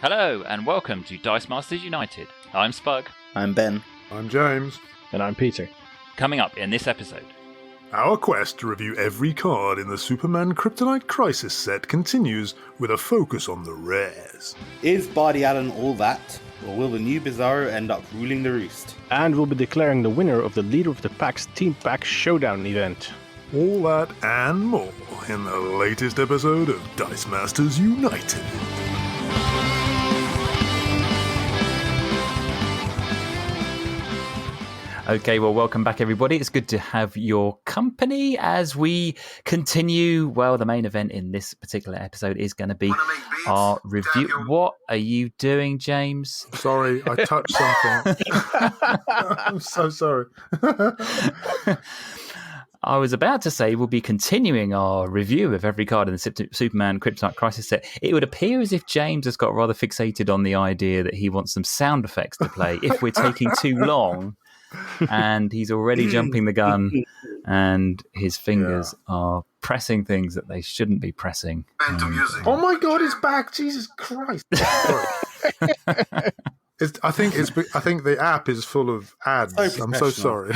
Hello and welcome to Dice Masters United. I'm Spug. I'm Ben. I'm James. And I'm Peter. Coming up in this episode. Our quest to review every card in the Superman Kryptonite Crisis set continues with a focus on the rares. Is Bardy Allen all that, or will the new Bizarro end up ruling the roost? And we'll be declaring the winner of the Leader of the Pack's Team Pack Showdown event. All that and more in the latest episode of Dice Masters United. Okay, well, welcome back, everybody. It's good to have your company as we continue. Well, the main event in this particular episode is going to be our review. What are you doing, James? Sorry, I touched something. I'm so sorry. I was about to say we'll be continuing our review of every card in the Superman Kryptonite Crisis set. It would appear as if James has got rather fixated on the idea that he wants some sound effects to play if we're taking too long. And he's already jumping the gun, and his fingers are pressing things that they shouldn't be pressing. Oh my God, it's back! Jesus Christ! I think the app is full of ads. I'm so sorry.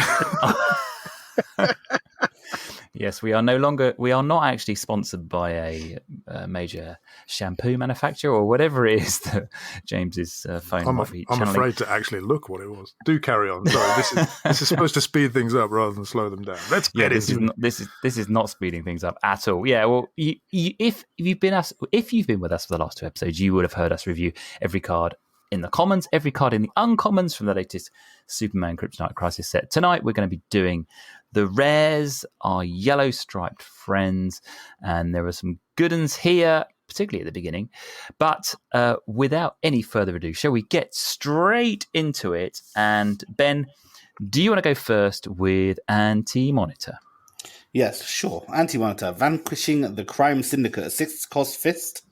Yes, we are not actually sponsored by a major shampoo manufacturer or whatever it is that James's phone might be channeling. I'm afraid to actually look what it was. Do carry on. Sorry, this is supposed to speed things up rather than slow them down. Let's get into it. This is not speeding things up at all. Yeah, well, if you've been with us for the last two episodes, you would have heard us review every card in the commons, every card in the uncommons from the latest Superman Kryptonite Crisis set. Tonight, we're going to be doing the rares, our yellow striped friends, and there are some good ones here, particularly at the beginning. But without any further ado, shall we get straight into it? And Ben, do you want to go first with Anti-Monitor? Yes, sure. Anti-Monitor, vanquishing the crime syndicate, a 6-cost fist,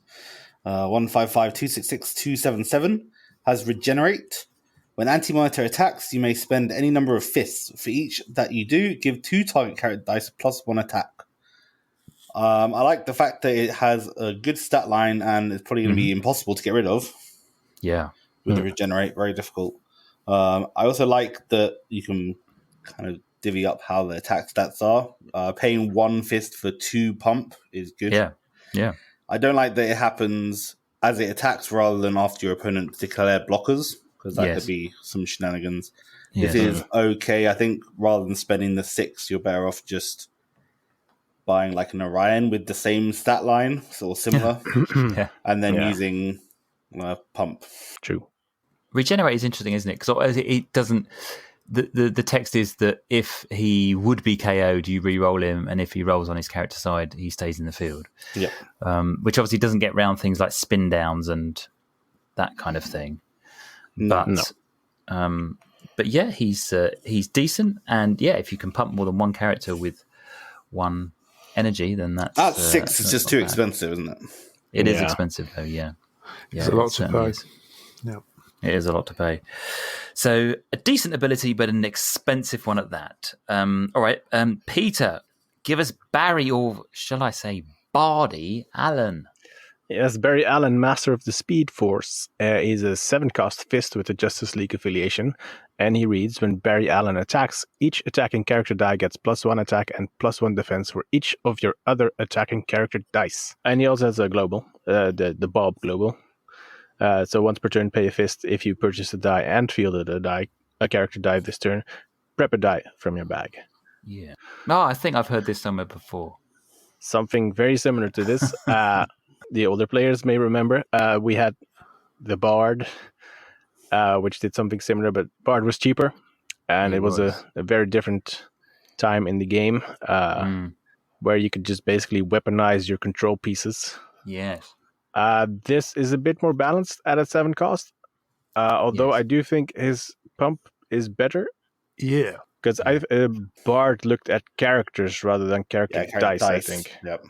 155-266-277, has regenerate. When Anti-Monitor attacks, you may spend any number of fists. For each that you do, give 2 target character dice plus 1 attack. I like the fact that it has a good stat line and it's probably going to be impossible to get rid of. Yeah. With the regenerate, very difficult. I also like that you can kind of divvy up how the attack stats are. Paying 1 fist for 2 pump is good. Yeah. I don't like that it happens as it attacks rather than after your opponent declare blockers, because that could be some shenanigans. This is okay. I think rather than spending the 6, you're better off just buying like an Orion with the same stat line, sort of similar, and then using pump. True. Regenerate is interesting, isn't it? Because it doesn't... The text is that if he would be KO'd, you re-roll him, and if he rolls on his character side, he stays in the field. Yeah. Which obviously doesn't get round things like spin downs and that kind of thing. But yeah, he's decent, and if you can pump more than one character with 1 energy, then that's 6 is just too expensive, isn't it? It is expensive, though. Yeah, it's a lot to pay. Yeah. It is a lot to pay. So a decent ability, but an expensive one at that. All right, Peter, give us Barry, or shall I say Bardy Allen? Yes, Bardy Allen, Master of the Speed Force, is a 7-cost fist with a Justice League affiliation, and he reads, when Bardy Allen attacks, each attacking character die gets +1 attack and +1 defense for each of your other attacking character dice. And he also has a global, the Bob global. So once per turn, pay a fist. If you purchase a die and fielded a character die this turn, prep a die from your bag. Yeah. No, I think I've heard this somewhere before. Something very similar to this. The older players may remember. We had the Bard, which did something similar, but Bard was cheaper, and it was a very different time in the game where you could just basically weaponize your control pieces. Yes. This is a bit more balanced at a 7 cost, although I do think his pump is better. Yeah. Because Bard looked at characters rather than character dice, I think. Yep.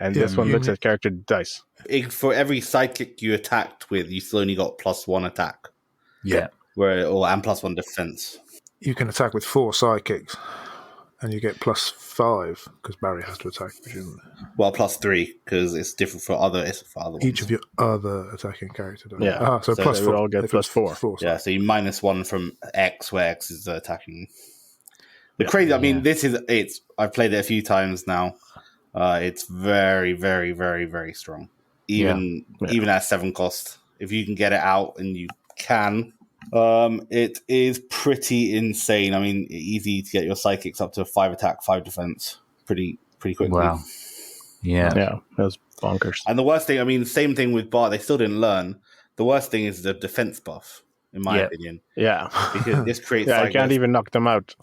And this one looks at character dice. For every sidekick you attacked with, you still only got +1 attack. Yeah. And +1 defense. You can attack with 4 sidekicks. And you get +5 because Barry has to attack, presumably. Well, +3 because it's different for other ones. Each of your other attacking character dice. Yeah. So So +4. they would all get If it's +4. Yeah, so you -1 from X, where X is attacking. The crazy. I mean, I've played it a few times now. It's very, very, very, very strong. Even at 7 cost, if you can get it out, and you can, it is pretty insane. I mean, easy to get your psychics up to 5 attack, 5 defense, pretty quickly. Wow. Yeah. Yeah, that was bonkers. And the worst thing, I mean, same thing with Bart. They still didn't learn. The worst thing is the defense buff, in my opinion. Yeah. Because this creates I can't even knock them out.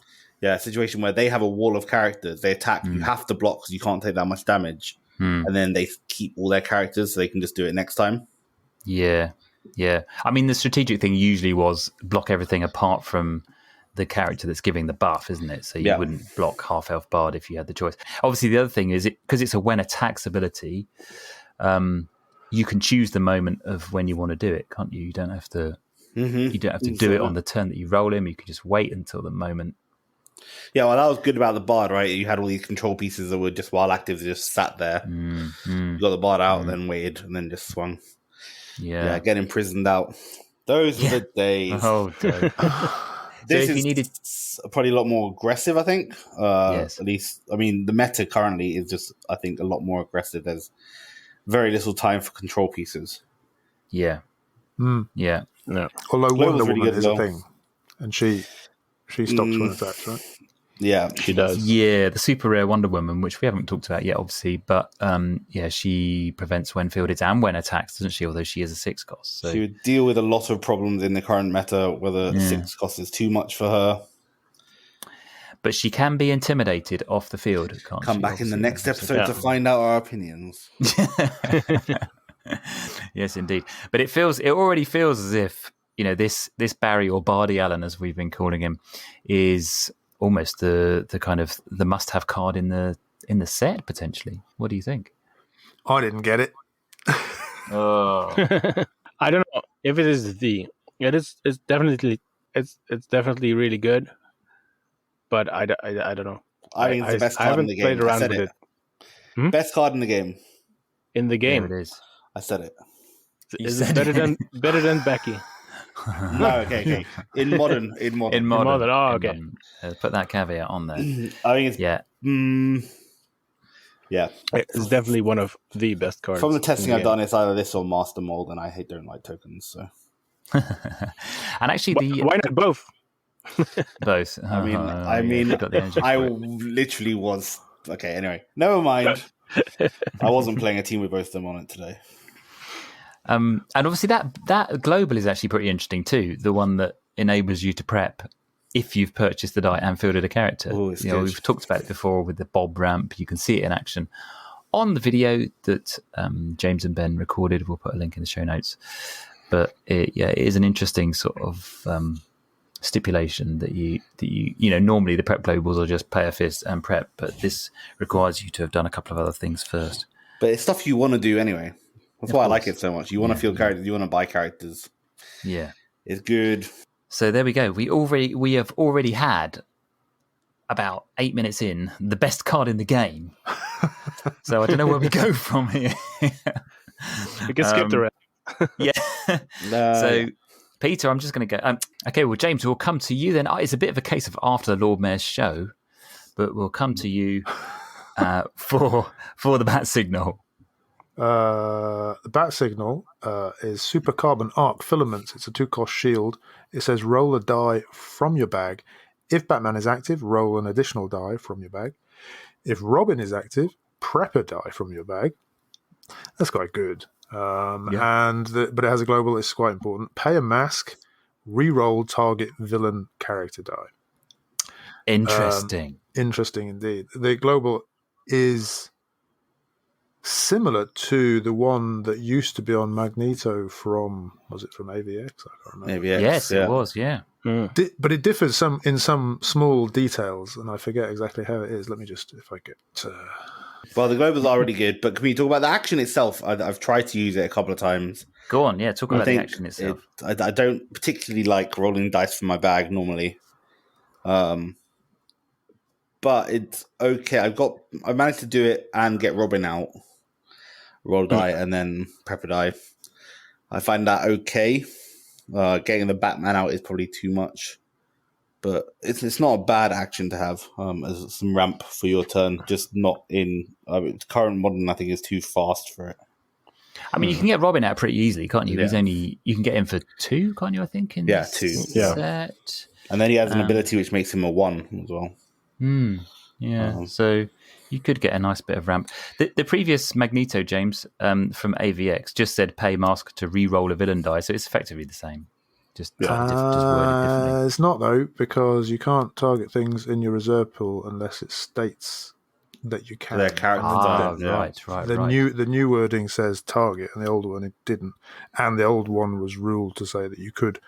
a situation where they have a wall of characters. They attack, you have to block because you can't take that much damage. And then they keep all their characters so they can just do it next time. Yeah. I mean, the strategic thing usually was block everything apart from the character that's giving the buff, isn't it? So you wouldn't block half-elf Bard if you had the choice. Obviously, the other thing is, because it's a when attacks ability, you can choose the moment of when you want to do it, can't you? You don't have to. You don't have to do it on the turn that you roll him. You can just wait until the moment. Yeah, well, that was good about the Bard, right? You had all these control pieces that were just while active, just sat there. You got the Bard out, and then waited, and then just swung. Yeah, get imprisoned out. Those were the days. Oh, This is probably a lot more aggressive, I think. Yes. At least, I mean, the meta currently is just, I think, a lot more aggressive. There's very little time for control pieces. Yeah. Yeah. No. Although Wonder Woman is a thing, and she stops when attacks, right? Yeah, she does. Yeah, the super rare Wonder Woman, which we haven't talked about yet, obviously, but she prevents when fielded and when attacks, doesn't she? Although she is a 6 cost, so she would deal with a lot of problems in the current meta, whether 6 cost is too much for her. But she can be intimidated off the field, can't she? Come back in the next episode to find out our opinions. Yes, indeed. But it already feels as if, this Barry, or Bardy Allen, as we've been calling him, is almost the kind of the must-have card in the set, potentially. What do you think? I didn't get it. Oh, I don't know if it is it's definitely really good, but I don't know. I think it's the best card in the game. I haven't played around with it. Best card in the game. In the game, there it is. I said it. Is it better than Becky? No, okay. In modern. Oh, okay. Put that caveat on there. I think it's It's definitely one of the best cards. From the testing I've done, it's either this or Master Mold, and I don't like tokens. So, and actually, why not both? Both. I literally was okay. Anyway, never mind. I wasn't playing a team with both of them on it today. And obviously that global is actually pretty interesting too. The one that enables you to prep if you've purchased the die and fielded a character. Ooh, we've talked about it before with the Bob ramp. You can see it in action on the video that James and Ben recorded. We'll put a link in the show notes. But it is an interesting sort of stipulation that you normally the prep globals are just play a fist and prep, but this requires you to have done a couple of other things first. But it's stuff you want to do anyway. That's why I like it so much. You want to feel characters. You want to buy characters. Yeah, it's good. So there we go. We have already had about 8 minutes in the best card in the game. So I don't know where we go from here. We can skip the rest. Yeah. So Peter, I'm just going to go. Okay, well, James, we'll come to you then. It's a bit of a case of after the Lord Mayor's show, but we'll come to you for the bat signal. The bat signal is Super Carbon Arc Filaments. It's a 2-cost shield. It says roll a die from your bag. If Batman is active, roll an additional die from your bag. If Robin is active, prep a die from your bag. That's quite good. But it has a global. It's quite important. Pay a mask. Re-roll target villain character die. Interesting. Interesting indeed. The global is similar to the one that used to be on Magneto from AVX? I can't remember. AVX, yes, it was, yeah. But it differs in some small details, and I forget exactly how it is. Let me just, if I get... Well, the globals are really good, but can we talk about the action itself? I've tried to use it a couple of times. Go on, yeah, talk about the action itself. I don't particularly like rolling dice from my bag normally. but it's okay. I managed to do it and get Robin out, roll a die, and then prep a die. I find that okay. Getting the Batman out is probably too much, but it's not a bad action to have as some ramp for your turn. Just not in current modern. I think is too fast for it. I mean, you can get Robin out pretty easily, can't you? Yeah. You can get him for 2, can't you? I think in this 2. set. And then he has an ability which makes him a 1 as well. So you could get a nice bit of ramp. The previous Magneto, James, from AVX, just said pay mask to re-roll a villain die, so it's effectively the same. Just worded differently. It's not, though, because you can't target things in your reserve pool unless it states that you can. Their characters Right. The new wording says target, and the old one it didn't. And the old one was ruled to say that you could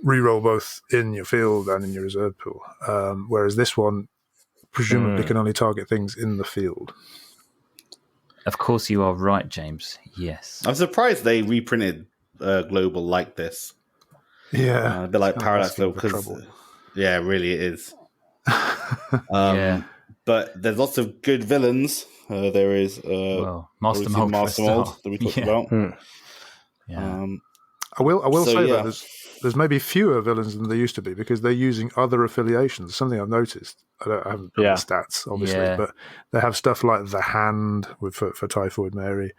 re-roll both in your field and in your reserve pool, whereas this one presumably can only target things in the field. Of course you are right, James. Yes. I'm surprised they reprinted Global like this. Yeah. A bit like Parallax Global, because yeah, really it is. But there's lots of good villains. There is Master Mold that we talked about. I will say that there's maybe fewer villains than there used to be because they're using other affiliations. Something I've noticed. I haven't got the stats, obviously, but they have stuff like the Hand for Typhoid Mary,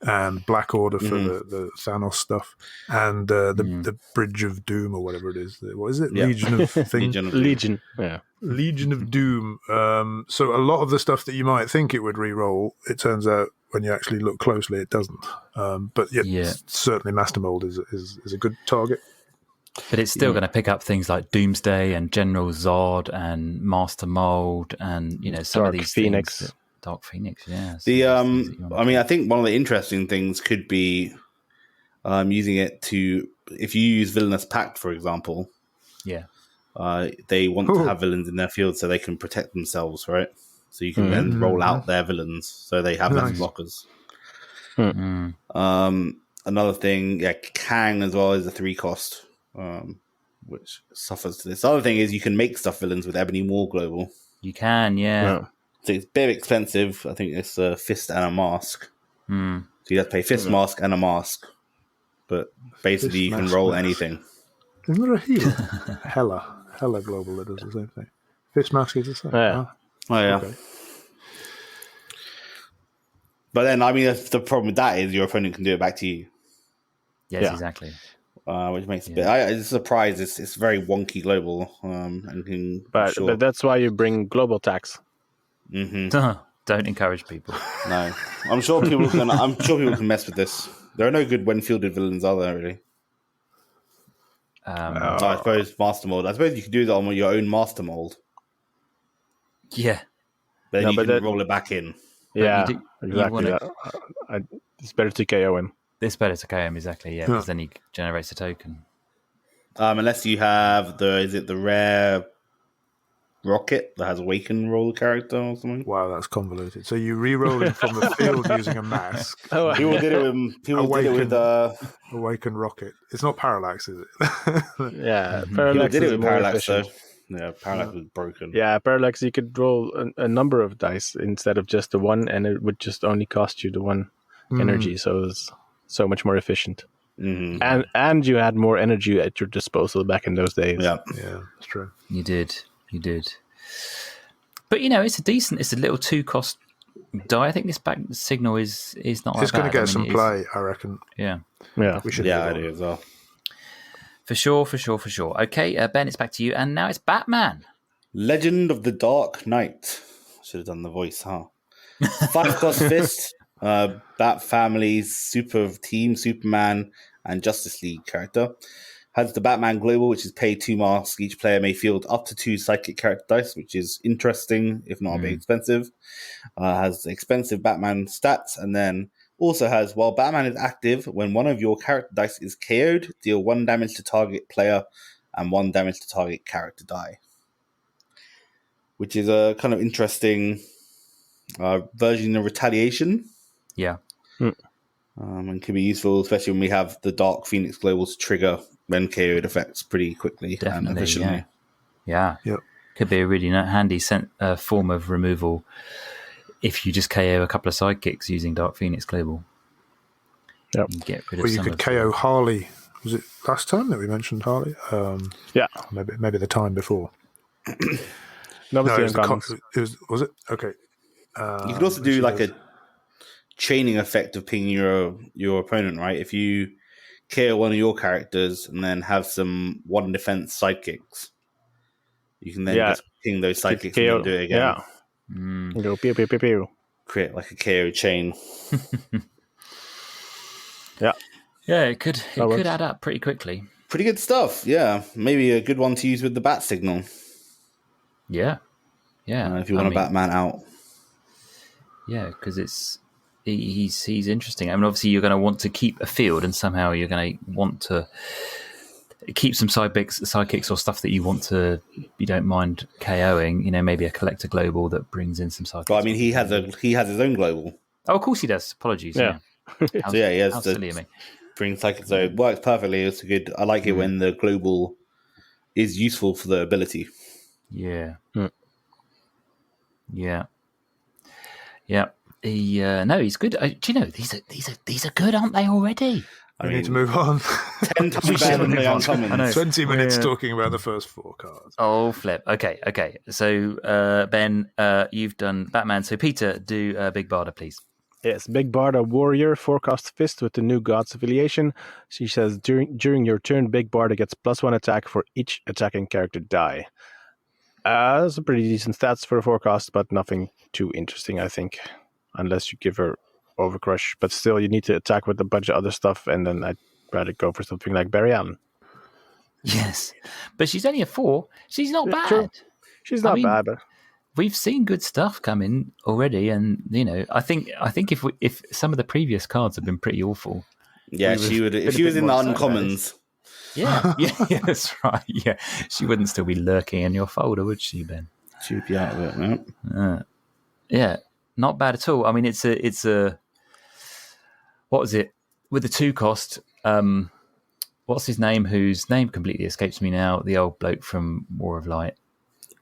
and Black Order for the Thanos stuff, and the Bridge of Doom or whatever it is. What is it? Yeah. Legion of things. Legion. Yeah. Legion of Doom. So a lot of the stuff that you might think it would re-roll, it turns out when you actually look closely, it doesn't. But certainly Master Mold is a good target. But it's still going to pick up things like Doomsday and General Zod and Master Mold and some Dark of these Phoenix. things. Dark Phoenix, yeah. I think one of the interesting things could be using it to, if you use Villainous Pact, for example. Yeah. They want to have villains in their field so they can protect themselves, right? So you can then roll out their villains so they have less blockers. Another thing, Kang as well is a 3-cost, which suffers to this. The other thing is you can make stuff villains with Ebony Maw Global. You can, yeah. So it's a bit expensive. I think it's a fist and a mask. So you have to pay fist, mask, and a mask. But basically you can roll anything. Isn't there a healer? Hella Global that does the same thing. Fist mask is the same. Yeah. Oh, yeah. Okay. But then, the problem with that is your opponent can do it back to you. Yes, exactly. Which makes it a bit... It's a surprise. It's very wonky global. But that's why you bring global tax. Don't encourage people. No. I'm sure people can mess with this. There are no good when fielded villains, are there, really? So I suppose Master Mold. I suppose you could do that on your own Master Mold. Yeah. But then you can roll it back in. Yeah, exactly. It's better to KO him. It's better to KO him, exactly, because then he generates a token. Unless you have the rare Rocket that has Awaken roll character or something. Wow, that's convoluted. So you re-roll him from the field using a mask. People did it with Awaken Rocket. It's not Parallax, is it? Yeah, Parallax did it with Parallax, though. Yeah, Parallax was broken. Yeah, Parallax, you could roll a number of dice instead of just the one, and it would just only cost you the one energy, so it was so much more efficient. And you had more energy at your disposal back in those days. Yeah, that's true. You did. But it's a little 2-cost die. I think this back signal is not. It's going to get some play, I reckon. Yeah. We should. Yeah, I do as well. For sure. Okay, Ben, it's back to you, and now it's Batman. Legend of the Dark Knight. Should have done the voice, huh? 5-cost fist. Bat Family's super team, Superman and Justice League character. Has the Batman Global, which is pay 2 masks. Each player may field up to 2 psychic character dice, which is interesting, if not a bit expensive. Has expensive Batman stats, and then also has, while Batman is active, when one of your character dice is KO'd, deal 1 damage to target player and 1 damage to target character die. Which is a kind of interesting version of Retaliation. Yeah. And can be useful, especially when we have the Dark Phoenix Global to trigger when KO'd effects pretty quickly and efficiently. Yeah. Yep. Could be a really handy form of removal if you just KO a couple of sidekicks using Dark Phoenix Global. Yep. You get rid of Or you could KO Harley. Was it last time that we mentioned Harley? Yeah. Maybe the time before. No, it was it? Okay. You could also do like a chaining effect of pinging your opponent, right? If you KO one of your characters and then have some one defense sidekicks, you can then just ping those sidekicks and then do it again. Yeah. Go pew pew pew pew. Create like a KO chain. Yeah, it could add up pretty quickly. Pretty good stuff. Yeah, maybe a good one to use with the bat signal. Yeah. If you want a Batman out. Yeah, because he's interesting. I mean, obviously you're going to want to keep a field, and somehow you're going to want to keep some sidekicks or stuff that you don't mind KOing. Maybe a collector global that brings in some sidekicks. Well, I mean, he has his own global. Oh, of course he does. Apologies. Yeah. He has silly of me. Bring sidekicks. So it works perfectly. It's good. I like it when the global is useful for the ability. Yeah. Yeah. He's good. Do you know these are good, aren't they already? We need to move on. 10 times better than the uncommons. 20 minutes talking about the first 4 cards. Oh, flip. Okay. So, Ben, you've done Batman. So, Peter, do Big Barda, please. Yes, Big Barda Warrior, 4-cost fist with the new Gods affiliation. She says, during your turn, Big Barda gets +1 attack for each attacking character die. That's a pretty decent stats for a 4-cost, but nothing too interesting, I think. Unless you give her Overcrush. But still, you need to attack with a bunch of other stuff, and then I'd rather go for something like Bardy Allen. Yes, but she's only a 4. She's not bad. True. She's not bad, but we've seen good stuff come in already, and I think if some of the previous cards have been pretty awful. Yeah, she would if she was in the uncommons. Yeah, that's right. Yeah, she wouldn't still be lurking in your folder, would she, Ben? She would be out of it, man. Yeah, not bad at all. I mean, it's a what was it with the 2-cost? What's his name? Whose name completely escapes me now? The old bloke from War of Light,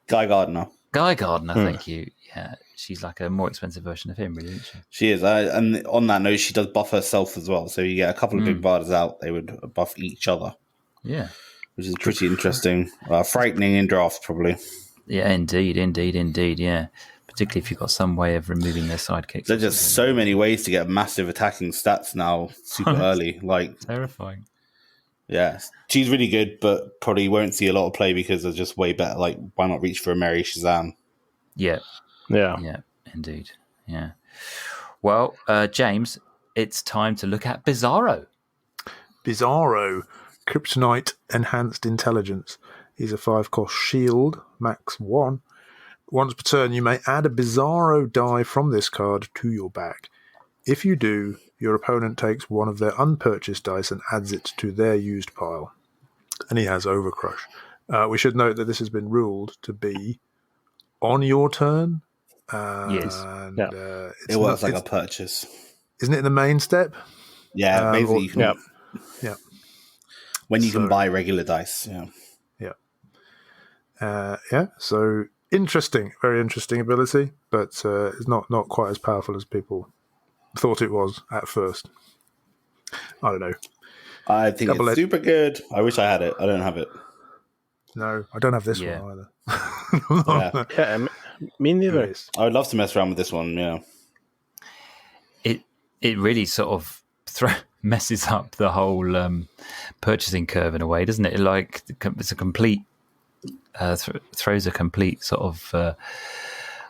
Guy Gardner. Thank you. Yeah, she's like a more expensive version of him, really, isn't she? She is. And on that note, she does buff herself as well. So you get a couple of Big Bardas out, they would buff each other. Yeah. Which is pretty interesting. Frightening in draft, probably. Yeah, indeed. Yeah. Particularly if you've got some way of removing their sidekicks. There's just so many ways to get massive attacking stats now super early. Like terrifying. Yeah. She's really good, but probably won't see a lot of play because they're just way better. Like, why not reach for a Mary Shazam? Yeah, indeed. Yeah. Well, James, it's time to look at Bizarro. Kryptonite Enhanced Intelligence. He's a 5-cost shield, max 1. Once per turn, you may add a Bizarro die from this card to your bag. If you do, your opponent takes one of their unpurchased dice and adds it to their used pile. And he has Overcrush. We should note that this has been ruled to be on your turn. Yes. And, it works like a purchase. Isn't it the main step? Yeah, basically you can. Yeah. When you can buy regular dice. Yeah. So interesting, very interesting ability, but it's not quite as powerful as people thought it was at first. I don't know. I think it's super good. I wish I had it. I don't have it. No, I don't have this one either. Yeah, me neither. I would love to mess around with this one, yeah. It really sort of messes up the whole purchasing curve in a way, doesn't it? Like, it's a complete throws a complete sort of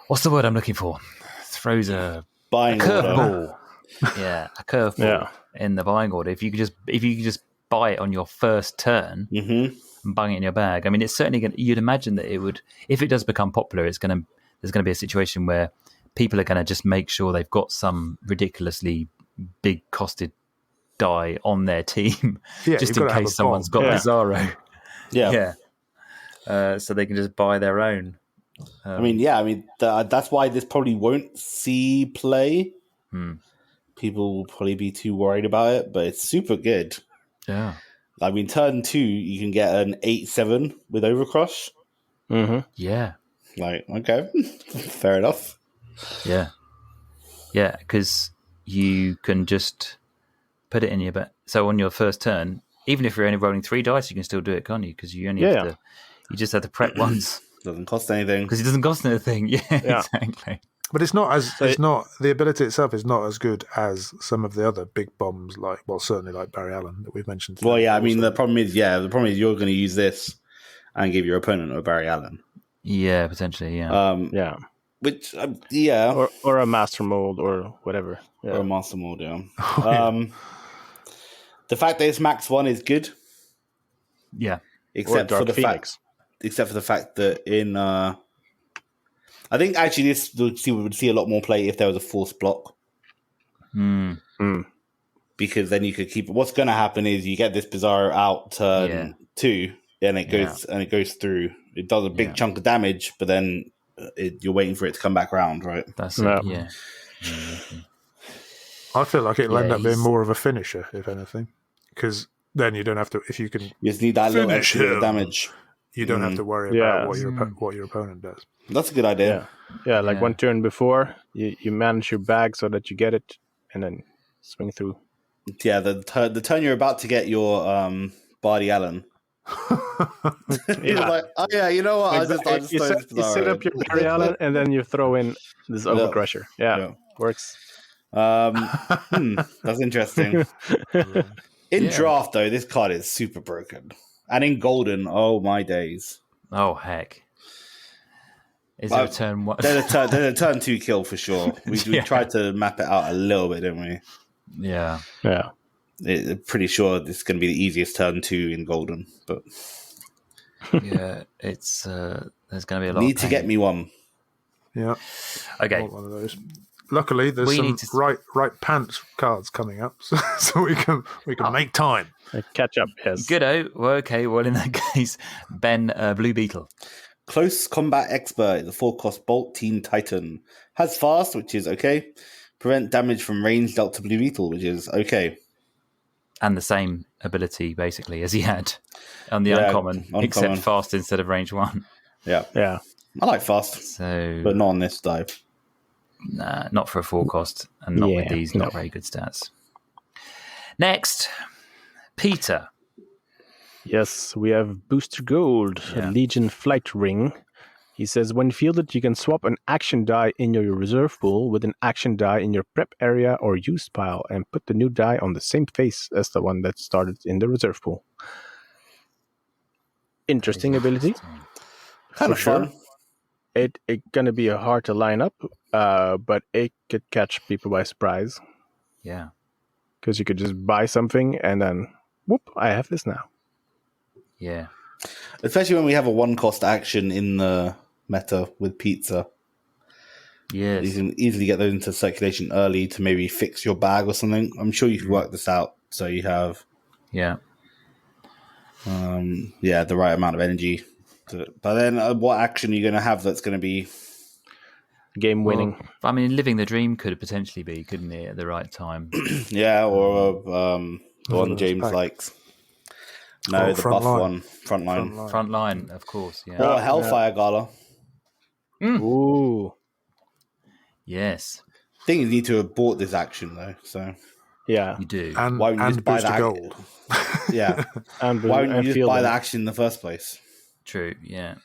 what's the word I'm looking for? Throws a curveball. Yeah, a curveball in the buying order. If you could just buy it on your first turn and bung it in your bag. I mean, it's certainly you'd imagine that it would, if it does become popular, there's going to be a situation where people are going to just make sure they've got some ridiculously big costed die on their team, just in case someone's got Bizarro. Yeah. So they can just buy their own. That's why this probably won't see play. People will probably be too worried about it, but it's super good. Yeah. I mean, turn 2, you can get an 8/7 with Overcrush. Mm-hmm. Yeah. Like, okay, fair enough. Yeah. Yeah, because you can just put it in your bet. So on your first turn, even if you're only rolling 3 dice, you can still do it, can't you? Because you only have to. You just have to prep once. Doesn't cost anything. Because it doesn't cost anything. Yeah, exactly. But it's not the ability itself is not as good as some of the other big bombs, certainly like Bardy Allen that we've mentioned today. Well, yeah, I mean, the problem is you're going to use this and give your opponent a Bardy Allen. Yeah, potentially, yeah. Which, Or a master mold or whatever. Yeah. Or a master mold, yeah. The fact that it's max 1 is good. Yeah. Except for the fact that in... I think actually we would see a lot more play if there was a forced block. Because then you could keep... What's going to happen is you get this Bizarro out turn 2, and it goes through. It does a big chunk of damage, but then you're waiting for it to come back around, right? That's it, yeah. I feel like it'll end up being more of a finisher, if anything. Because then you don't have to... If you can... You just need that little extra bit of damage. You don't have to worry about what your opponent does. That's a good idea. Yeah, like one turn before, you manage your bag so that you get it, and then swing through. Yeah, the turn you're about to get your Bardi Allen. You're like, oh yeah, you know what? Exactly. You set up your Bardi Allen, and then you throw in this Overcrusher. Yeah, works. That's interesting. In draft, though, this card is super broken. And in golden, oh my days. Oh, heck. Is it a turn one? There's a turn 2 kill for sure. We tried to map it out a little bit, didn't we? Yeah. Yeah. Pretty sure this is going to be the easiest turn 2 in golden. But yeah, it's there's going to be a lot Need of to get me one. Yeah. Okay. One of those. Luckily, there's some right pants cards coming up, so we can make time. Catch up, yes. Goodo. Well, okay, well, in that case, Ben, Blue Beetle. Close combat expert, the 4-cost Bolt Teen Titan. Has fast, which is okay. Prevent damage from range dealt to Blue Beetle, which is okay. And the same ability, basically, as he had on the uncommon, except fast instead of range 1. Yeah. Yeah. I like fast, but not on this dive. Nah, not for a 4-cost, and not with these not very good stats. Next, Peter. Yes, we have Booster Gold, a Legion Flight Ring. He says, when fielded, you can swap an action die in your reserve pool with an action die in your prep area or used pile and put the new die on the same face as the one that started in the reserve pool. Interesting ability. Kind of fun. It gonna be hard to line up, but it could catch people by surprise. Yeah. Because you could just buy something and then, whoop, I have this now. Yeah. Especially when we have a 1-cost action in the meta with pizza. Yes. You can easily get those into circulation early to maybe fix your bag or something. I'm sure you could work this out so you have the right amount of energy. But then what action are you going to have that's going to be game winning? Well, I mean, living the dream could potentially be, couldn't it, at the right time? or the one James likes. No, the buff one. Frontline, of course. Yeah. Or Hellfire Gala. Ooh. Yes. I think you need to have bought this action, though. So yeah. You do. And, why wouldn't you just buy that gold? Yeah. Why wouldn't you just buy the action in the first place? True, yeah.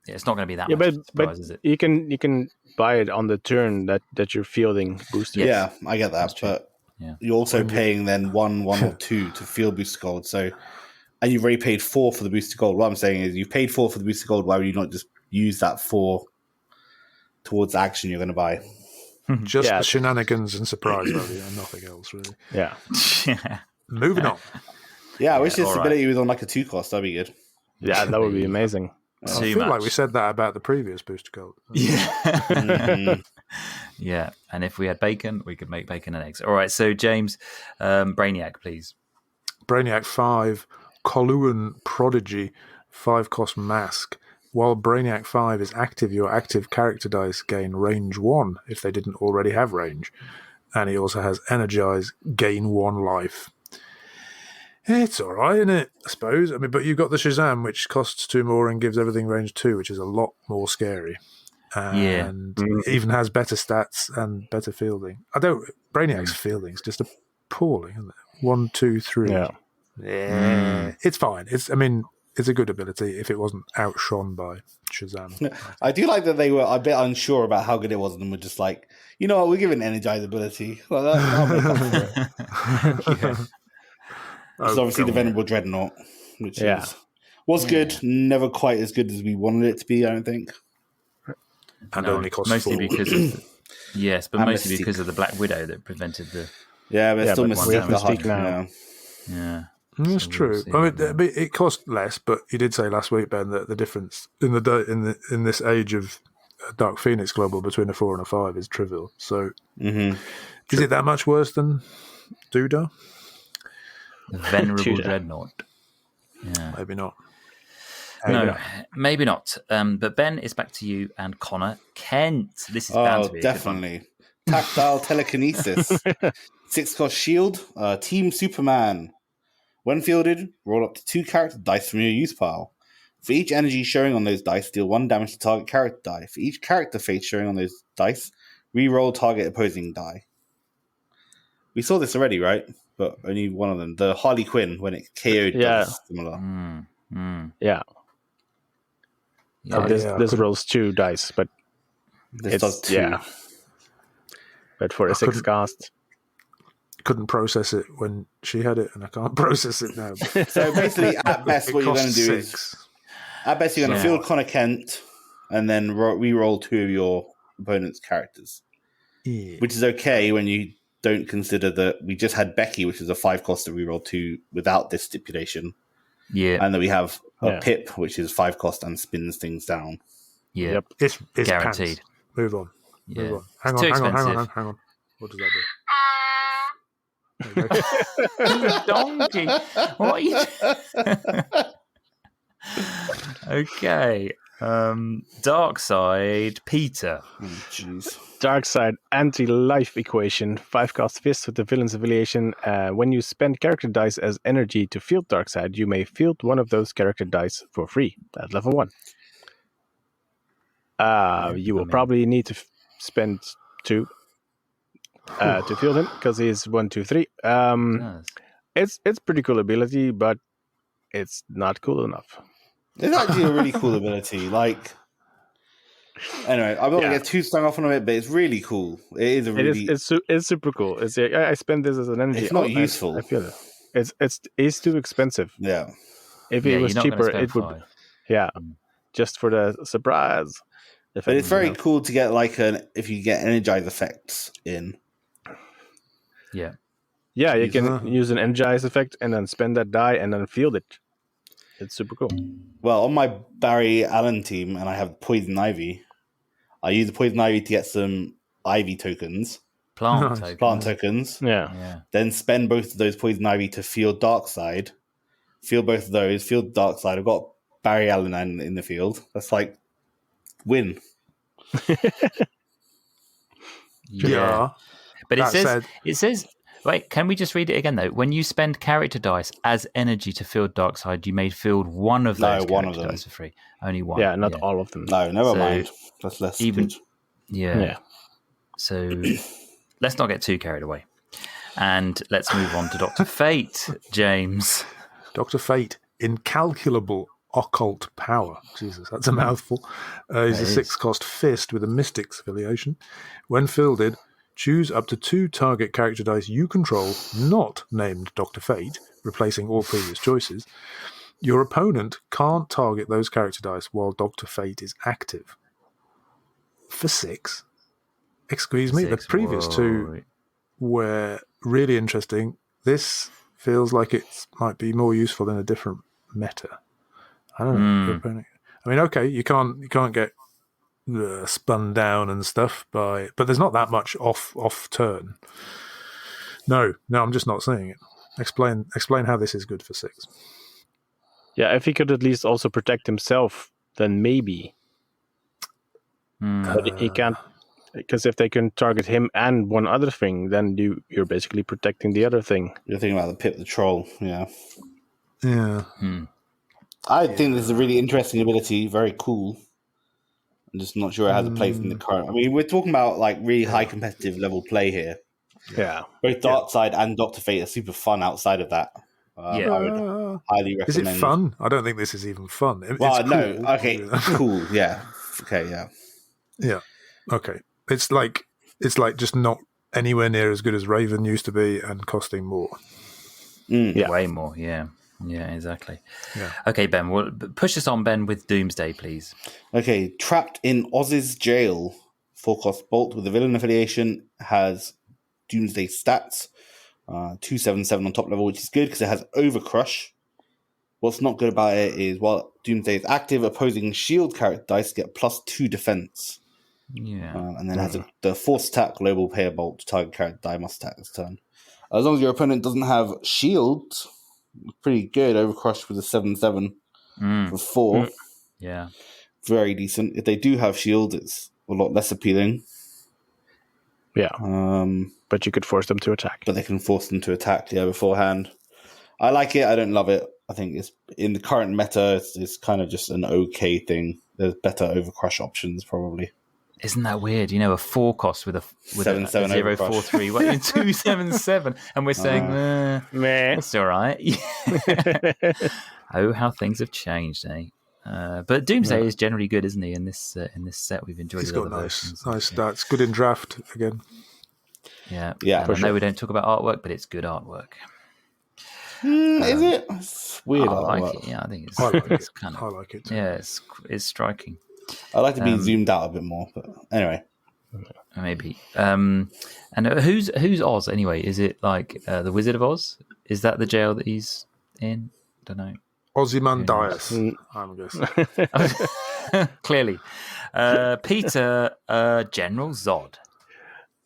It's not going to be that much of a surprise, is it? You can buy it on the turn that you're fielding boosters. Yeah, I get that. But you're also paying then one or two to field booster gold. So... And you've already paid 4 for the booster gold. What I'm saying is you've paid 4 for the booster gold. Why would you not just use that 4 towards the action you're going to buy? Just the shenanigans and surprise value and nothing else, really. Yeah. Moving on. Yeah, I wish this ability was on like a 2-cost. That'd be good. Yeah, that would be amazing. I feel like we said that about the previous booster gold. Yeah. Yeah, and if we had bacon, we could make bacon and eggs. All right, so James, Brainiac, please. Brainiac 5... Coluan Prodigy, 5-cost mask. While Brainiac 5 is active, your active character dice gain range 1 if they didn't already have range. And he also has Energize, gain 1 life. It's all right, isn't it? I suppose. I mean, but you've got the Shazam, which costs 2 more and gives everything range 2, which is a lot more scary. And even has better stats and better fielding. Brainiac's fielding's just appalling, isn't it? 1, 2, 3. Yeah. It's fine. It's a good ability if it wasn't outshone by Shazam. I do like that they were a bit unsure about how good it was, and were just like, you know what, we're giving energized ability. Well, that'll make up for it. It's obviously the Venerable Dreadnought, which was good, never quite as good as we wanted it to be, I don't think. And only cost mostly 4. because of mostly because of the Black Widow that prevented the. Yeah, but still Mystique now. Yeah. That's true. I mean, it cost less, but you did say last week, Ben, that the difference in this age of Dark Phoenix Global between a 4 and a 5 is trivial. So, is it that much worse than Duda? The Venerable Dreadnought. Yeah. Maybe not. Maybe not. But Ben, it's back to you and Connor. Kent, this is bound to be definitely. Tactile telekinesis. 6-cost shield. Team Superman. When fielded, roll up to 2 character dice from your use pile. For each energy showing on those dice, deal 1 damage to target character die. For each character fate showing on those dice, re-roll target opposing die. We saw this already, right? But only one of them. The Harley Quinn, when it KO'd, does similar. This rolls 2 dice, but this does 2. Yeah. But for a 6 cast. Couldn't process it when she had it, and I can't process it now. So basically, at best, what you're going to do is, at best, you're going to field Connor Kent, and then re-roll 2 of your opponent's characters, which is okay when you don't consider that we just had Becky, which is a 5-cost to re-roll 2 without this stipulation, and that we have a Pip, which is 5-cost and spins things down. Yeah, it's guaranteed. Pants. Move on. Yeah. Move on. Hang on. What does that do? Donkey. What are you Okay. Darkseid, Peter. Jeez. Darkseid anti-life equation. 5-cost fist with the villain's affiliation. When you spend character dice as energy to field Darkseid, you may field one of those character dice for free at level 1. You will probably need to spend 2 to field him because he's 1, 2, 3. It's pretty cool ability, but it's not cool enough. It's actually a really cool ability. Like, anyway, I'm not gonna get too stung off on it, but it's really cool. It is a really. It's super cool. I spend this as an energy. It's not useful. I feel it. It's too expensive. Yeah. If it was cheaper, it would. 5. Yeah, just for the surprise. But it's very cool to get if you get energize effects in. Yeah. Yeah, you can use an energize effect and then spend that die and then field it. It's super cool. Well, on my Bardy Allen team, and I have Poison Ivy, I use the Poison Ivy to get some Ivy tokens. Plant tokens. Yeah. Then spend both of those Poison Ivy to field Darkseid. Field both of those, field Darkseid. I've got Bardy Allen in the field. That's like, win. Yeah. But it says, wait, can we just read it again though? When you spend character dice as energy to field Darkseid, you may field one of those character dice for free. Only one. Yeah, not all of them. No, never mind. That's less good. Yeah. So let's not get too carried away. And let's move on to Dr. Fate, James. Dr. Fate, incalculable occult power. Jesus, that's a mouthful. He's a 6-cost fist with a Mystics affiliation. When fielded, choose up to 2 target character dice you control, not named Dr. Fate, replacing all previous choices. Your opponent can't target those character dice while Dr. Fate is active. For 6. Excuse me, the previous 2 were really interesting. This feels like it might be more useful in a different meta. I don't know. I mean, okay, you can't get spun down and stuff but there's not that much off turn. No, I'm just not seeing it. Explain how this is good for 6. Yeah, if he could at least also protect himself, then maybe. But he can't Because if they can target him and one other thing, then you're basically protecting the other thing. You're thinking about the Pip the Troll, yeah. Yeah. I think this is a really interesting ability, very cool. I'm just not sure it has a place in the current. I mean, we're talking about like really high competitive level play here. Yeah. Both Darkseid and Dr. Fate are super fun outside of that. I would highly recommend. Is it fun? I don't think this is even fun. Well, it's no. cool. Okay, cool. Yeah. Okay, yeah. Yeah. Okay. It's like just not anywhere near as good as Raven used to be and costing more. Yeah. Way more, yeah. Yeah, exactly. Yeah. Okay, Ben, well, push us on, Ben, with Doomsday, please. Okay, trapped in Oz's jail. 4-cost Bolt with a villain affiliation has Doomsday stats. 277 on top level, which is good because it has Overcrush. What's not good about it is while Doomsday is active, opposing shield character dice get +2 defense. Yeah. And then has the force attack, global pair bolt to target character die must attack this turn. As long as your opponent doesn't have shields, pretty good. Overcrush with a 7/7 for 4. Yeah. Very decent. If they do have shield, it's a lot less appealing. Yeah. But you could force them to attack. But they can force them to attack, beforehand. I like it. I don't love it. I think it's in the current meta, it's kind of just an okay thing. There's better Overcrush options, probably. Isn't that weird? You know, a 4-cost with a 7/7 0-4-3, 277, and we're saying, meh, it's all right. Oh, how things have changed, eh? But Doomsday is generally good, isn't he? In this set, we've enjoyed. He's got nice stats. Good in draft again. Yeah. I know we don't talk about artwork, but it's good artwork. Is it? It's weird. I like it. Yeah, I think it's. I like it's it. kind of, I like it. Yeah, it's striking. I like to be zoomed out a bit more, but anyway. Maybe. And who's Oz anyway? Is it like the Wizard of Oz? Is that the jail that he's in? Don't know. Ozymandias, I'm guessing. Clearly. Peter, General Zod.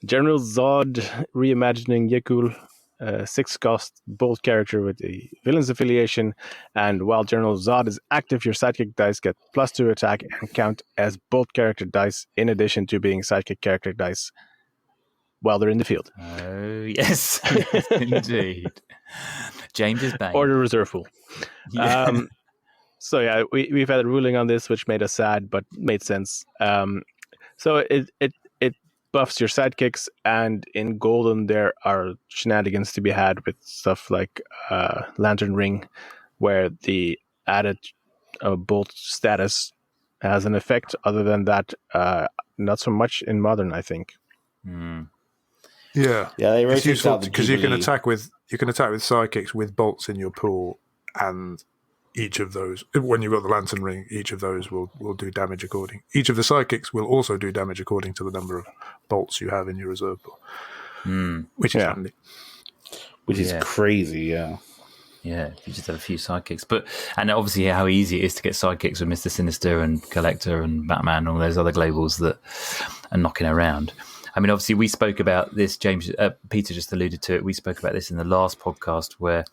General Zod, reimagining Yekul, 6-cost bolt character with a villain's affiliation, and while General Zod is active, your sidekick dice get +2 attack and count as bolt character dice in addition to being sidekick character dice while they're in the field. Oh, yes. Yes, indeed. James is bang. Or the reserve pool. Yeah. So yeah, we've had a ruling on this, which made us sad, but made sense. So it buffs your sidekicks, and in Golden there are shenanigans to be had with stuff like Lantern Ring, where the added bolt status has an effect. Other than that, not so much in Modern, I think. Yeah, they it's useful because you can attack with sidekicks with bolts in your pool, and each of those, when you've got the Lantern Ring, each of those will do damage according. Each of the sidekicks will also do damage according to the number of bolts you have in your reserve pool, which is handy. Which is crazy, yeah. Yeah, you just have a few sidekicks. And obviously how easy it is to get sidekicks with Mr. Sinister and Collector and Batman and all those other globals that are knocking around. I mean, obviously, we spoke about this. James, Peter just alluded to it. We spoke about this in the last podcast where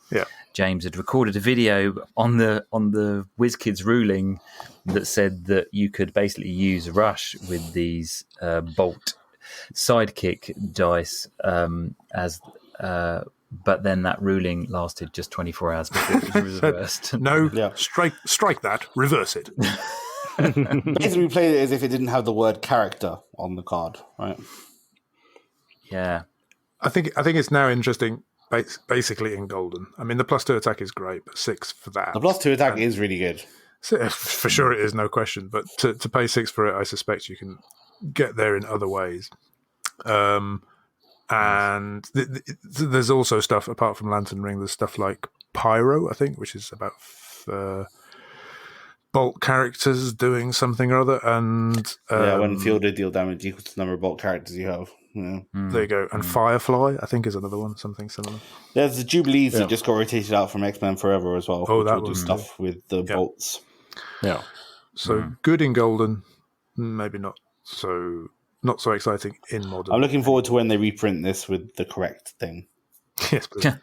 James had recorded a video on the WizKids ruling that said that you could basically use Rush with these Bolt sidekick dice but then that ruling lasted just 24 hours before it was reversed. Strike that, reverse it. Basically, we played it as if it didn't have the word character on the card, right? Yeah, I think it's now interesting. Basically, in Golden, I mean, the +2 attack is great, but 6 for that. The +2 attack is really good. For sure, it is, no question. But to pay 6 for it, I suspect you can get there in other ways. And there's also stuff apart from Lantern Ring. There's stuff like Pyro, I think, which is about Bolt characters doing something or other, and when fielded, deal damage equal to the number of Bolt characters you have. Yeah. There you go. And Firefly, I think, is another one, something similar. There's the Jubilees that just got rotated out from X-Men Forever as well. Oh, that will do stuff with the bolts. Yeah. So good in Golden, maybe not so exciting in Modern. I'm looking forward to when they reprint this with the correct thing. Yes, please. And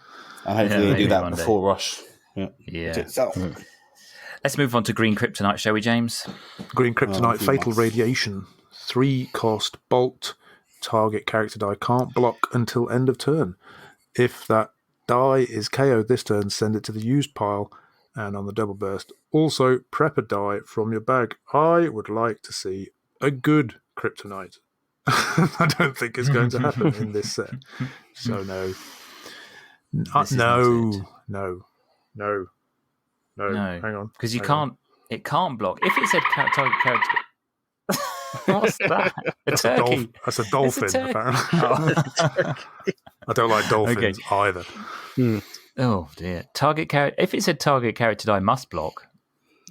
hopefully they do that before Rush. Yeah. Let's move on to Green Kryptonite, shall we, James? Green Kryptonite, Fatal Radiation, 3-cost Bolt. target character die can't block until end of turn. If that die is KO'd this turn, send it to the used pile and on the double burst. Also, prep a die from your bag. I would like to see a good Kryptonite. I don't think it's going to happen in this set. So no. No. Hang on. Because it can't block. If it said target character... What's that? That's a dolphin, apparently. I don't like dolphins either. Oh dear. If it said target character die must block,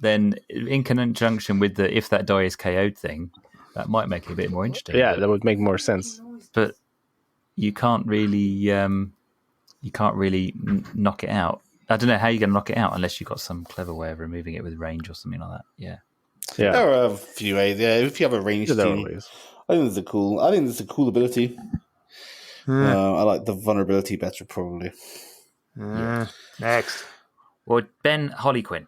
then in conjunction with the if that die is KO'd thing, that might make it a bit more interesting. Yeah, that would make more sense. But you can't really knock it out. I don't know how you're going to knock it out unless you've got some clever way of removing it with range or something like that. Yeah. There are a few ways. Yeah, if you have a range team, I think it's a cool ability. I like the vulnerability better, probably. Next. Well, Ben Harley Quinn.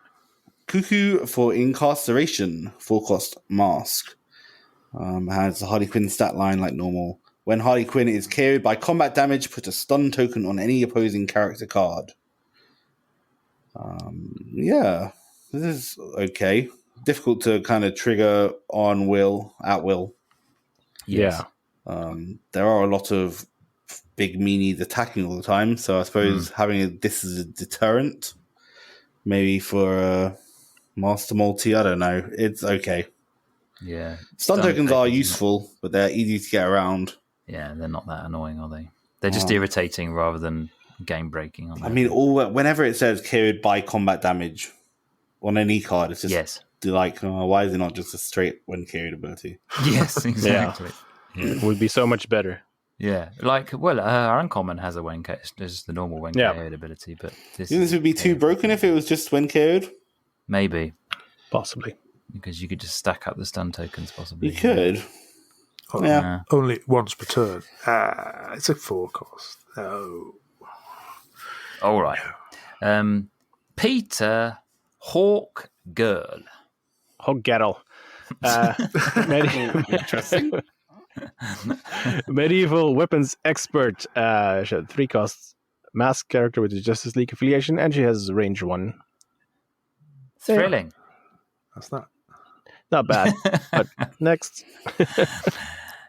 Cuckoo for incarceration. 4-cost mask. Has a Harley Quinn stat line like normal. When Harley Quinn is KO'd by combat damage, put a stun token on any opposing character card. This is okay. Difficult to kind of trigger at will. Yes. Yeah. There are a lot of big meanies attacking all the time, so I suppose having this as a deterrent, maybe for a Master Multi, I don't know. It's okay. Yeah. Stun tokens are useful, but they're easy to get around. Yeah, they're not that annoying, are they? They're just irritating rather than game breaking. I mean, whenever it says KO'd by combat damage on any card, it's just like, why is it not just a straight when KO'd ability? Yes, exactly. It would be so much better. Yeah, our uncommon has a when KO'd, it's just the normal when KO'd ability, but this would be too broken if it was just when KO'd? Maybe. Possibly. Because you could just stack up the stun tokens, possibly. You could. Only once per turn. It's a 4-cost. No. All right. Peter Hawk Girl. Hawk Girl. Interesting. Medieval weapons expert. She had 3 costs. Mask character with the Justice League affiliation, and she has range 1. Thrilling. That's that. Not bad. But next.